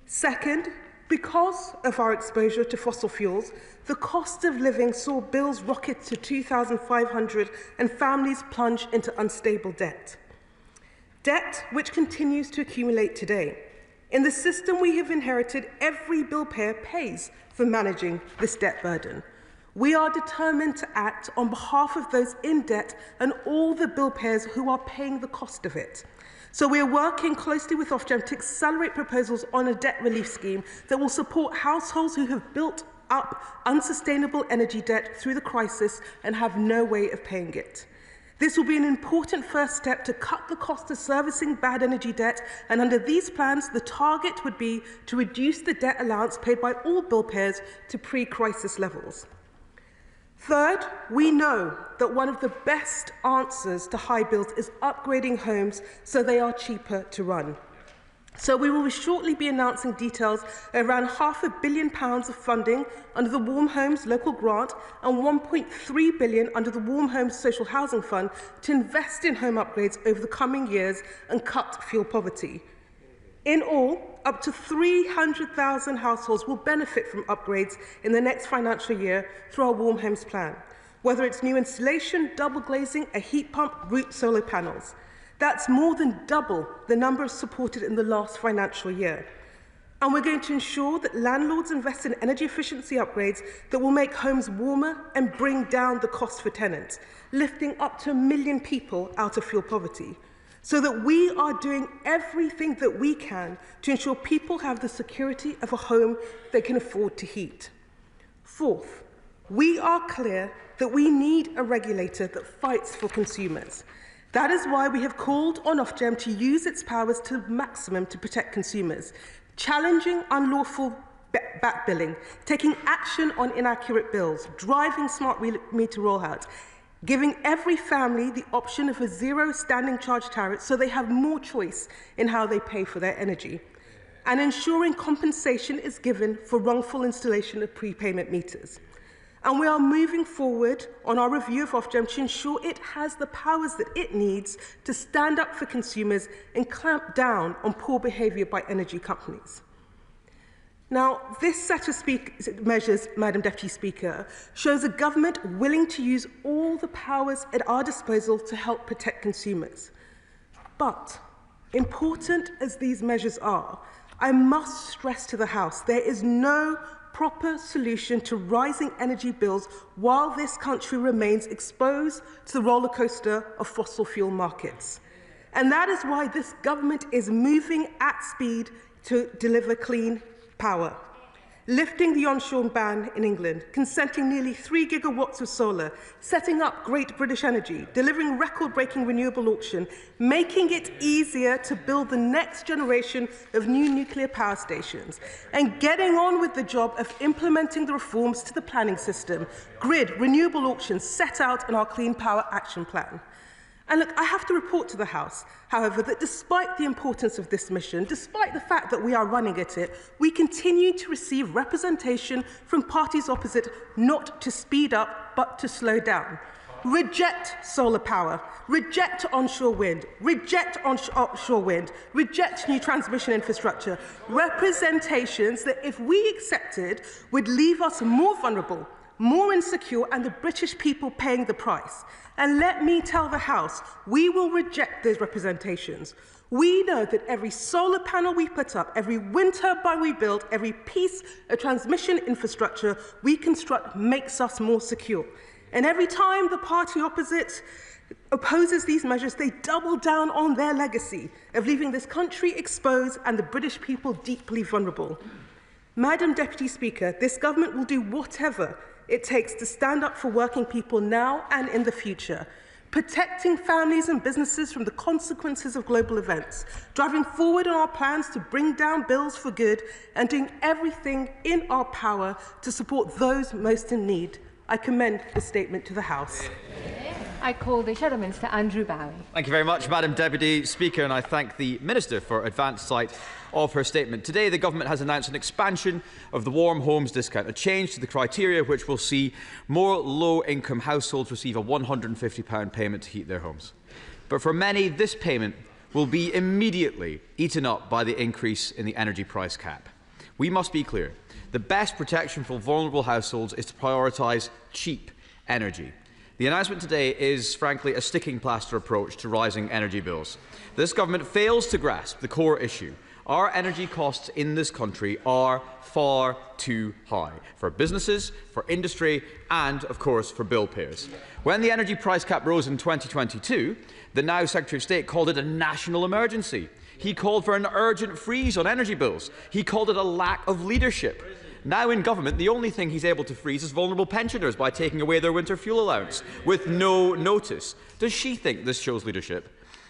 Second, because of our exposure to fossil fuels, the cost of living saw bills rocket to $2,500 and families plunge into unstable debt. Debt which continues to accumulate today. In the system we have inherited, every bill payer pays for managing this debt burden. We are determined to act on behalf of those in debt and all the bill payers who are paying the cost of it. So we are working closely with Ofgem to accelerate proposals on a debt relief scheme that will support households who have built up unsustainable energy debt through the crisis and have no way of paying it. This will be an important first step to cut the cost of servicing bad energy debt, and under these plans, the target would be to reduce the debt allowance paid by all bill payers to pre-crisis levels. Third, we know that one of the best answers to high bills is upgrading homes so they are cheaper to run. So we will shortly be announcing details around £500 million of funding under the Warm Homes Local Grant and £1.3 billion under the Warm Homes Social Housing Fund to invest in home upgrades over the coming years and cut fuel poverty. In all, up to 300,000 households will benefit from upgrades in the next financial year through our Warm Homes plan, whether it's new installation, double glazing, a heat pump, roof solar panels. That's more than double the number supported in the last financial year. And we're going to ensure that landlords invest in energy efficiency upgrades that will make homes warmer and bring down the cost for tenants, lifting up to 1 million people out of fuel poverty, so that we are doing everything that we can to ensure people have the security of a home they can afford to heat. Fourth, we are clear that we need a regulator that fights for consumers. That is why we have called on Ofgem to use its powers to maximum to protect consumers, challenging unlawful back billing, taking action on inaccurate bills, driving smart meter rollout, giving every family the option of a zero standing charge tariff so they have more choice in how they pay for their energy, and ensuring compensation is given for wrongful installation of prepayment meters. And we are moving forward on our review of Ofgem to ensure it has the powers that it needs to stand up for consumers and clamp down on poor behaviour by energy companies. Now, this set of measures, Madam Deputy Speaker, shows a government willing to use all the powers at our disposal to help protect consumers. But, important as these measures are, I must stress to the House there is no proper solution to rising energy bills while this country remains exposed to the rollercoaster of fossil fuel markets. And that is why this government is moving at speed to deliver clean power. Lifting the onshore ban in England, consenting nearly 3 gigawatts of solar, setting up Great British Energy, delivering record-breaking renewable auction, making it easier to build the next generation of new nuclear power stations, and getting on with the job of implementing the reforms to the planning system, grid, renewable auctions set out in our Clean Power Action Plan. And look, I have to report to the House, however, that despite the importance of this mission, despite the fact that we are running at it, we continue to receive representation from parties opposite not to speed up, but to slow down. Reject solar power, reject onshore wind, reject offshore wind, reject new transmission infrastructure, representations that, if we accepted, would leave us more vulnerable, more insecure, and the British people paying the price. And let me tell the House, we will reject those representations. We know that every solar panel we put up, every wind turbine we build, every piece of transmission infrastructure we construct makes us more secure. And every time the party opposite opposes these measures, they double down on their legacy of leaving this country exposed and the British people deeply vulnerable. Madam Deputy Speaker, this government will do whatever it takes to stand up for working people now and in the future, protecting families and businesses from the consequences of global events, driving forward on our plans to bring down bills for good, and doing everything in our power to support those most in need. I commend the statement to the House. I call the Shadow Minister Andrew Bowie. Thank you very much, Madam Deputy Speaker, and I thank the Minister for advance sight of her statement. Today, the Government has announced an expansion of the Warm Homes discount, a change to the criteria which will see more low-income households receive a £150 payment to heat their homes. But for many, this payment will be immediately eaten up by the increase in the energy price cap. We must be clear. The best protection for vulnerable households is to prioritise cheap energy. The announcement today is, frankly, a sticking plaster approach to rising energy bills. This government fails to grasp the core issue. Our energy costs in this country are far too high for businesses, for industry and, of course, for bill payers. When the energy price cap rose in 2022, the now Secretary of State called it a national emergency. He called for an urgent freeze on energy bills. He called it a lack of leadership. Now in government, the only thing he's able to freeze is vulnerable pensioners by taking away their winter fuel allowance with no notice. Does she think this shows leadership?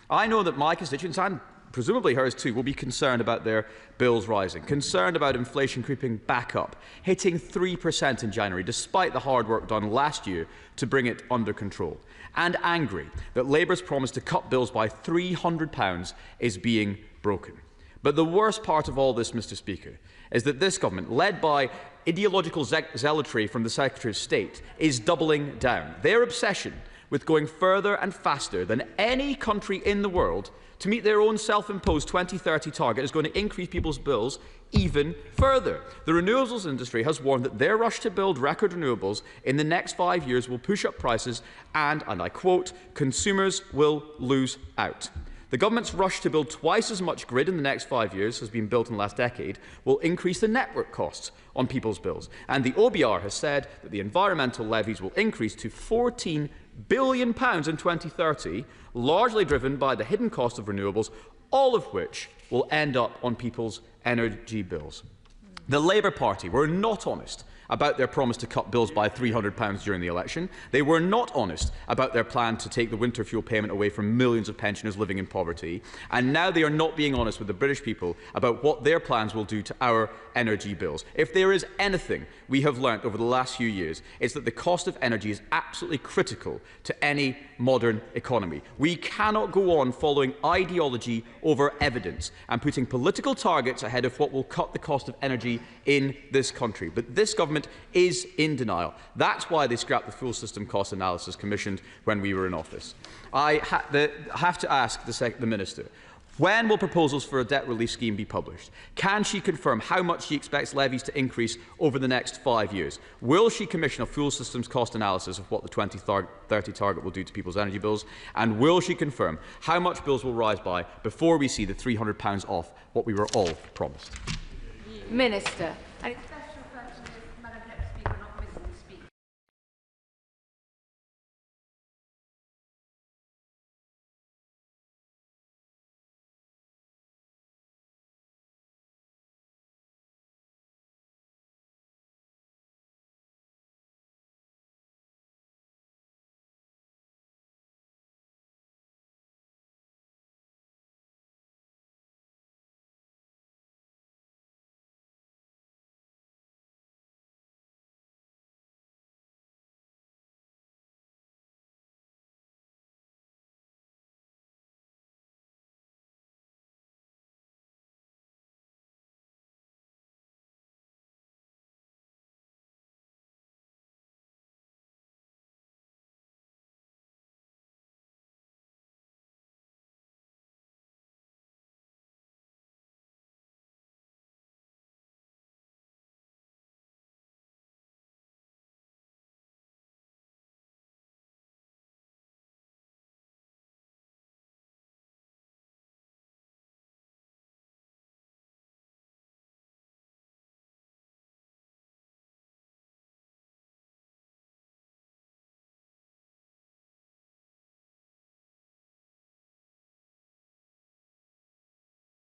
I know that my constituents, and presumably hers too, will be concerned about their bills rising, concerned about inflation creeping back up, hitting 3% in January, despite the hard work done last year to bring it under control, and angry that Labour's promise to cut bills by £300 is being broken. But the worst part of all this, Mr. Speaker, is that this government, led by ideological zealotry from the Secretary of State, is doubling down. Their obsession with going further and faster than any country in the world to meet their own self-imposed 2030 target is going to increase people's bills even further. The renewables industry has warned that their rush to build record renewables in the next 5 years will push up prices and I quote, consumers will lose out. The government's rush to build twice as much grid in the next 5 years as has been built in the last decade will increase the network costs on people's bills. And the OBR has said that the environmental levies will increase to £14 billion in 2030, largely driven by the hidden cost of renewables, all of which will end up on people's energy bills. The Labour Party were not honest about their promise to cut bills by £300 during the election. They were not honest about their plan to take the winter fuel payment away from millions of pensioners living in poverty. And now they are not being honest with the British people about what their plans will do to our energy bills. If there is anything we have learnt over the last few years, it's that the cost of energy is absolutely critical to any modern economy. We cannot go on following ideology over evidence and putting political targets ahead of what will cut the cost of energy in this country. But this government is in denial. That's why they scrapped the full system cost analysis commissioned when we were in office. I have to ask the Minister, when will proposals for a debt relief scheme be published? Can she confirm how much she expects levies to increase over the next 5 years? Will she commission a full systems cost analysis of what the 2030 target will do to people's energy bills? And will she confirm how much bills will rise by before we see the £300 off what we were all promised? Minister.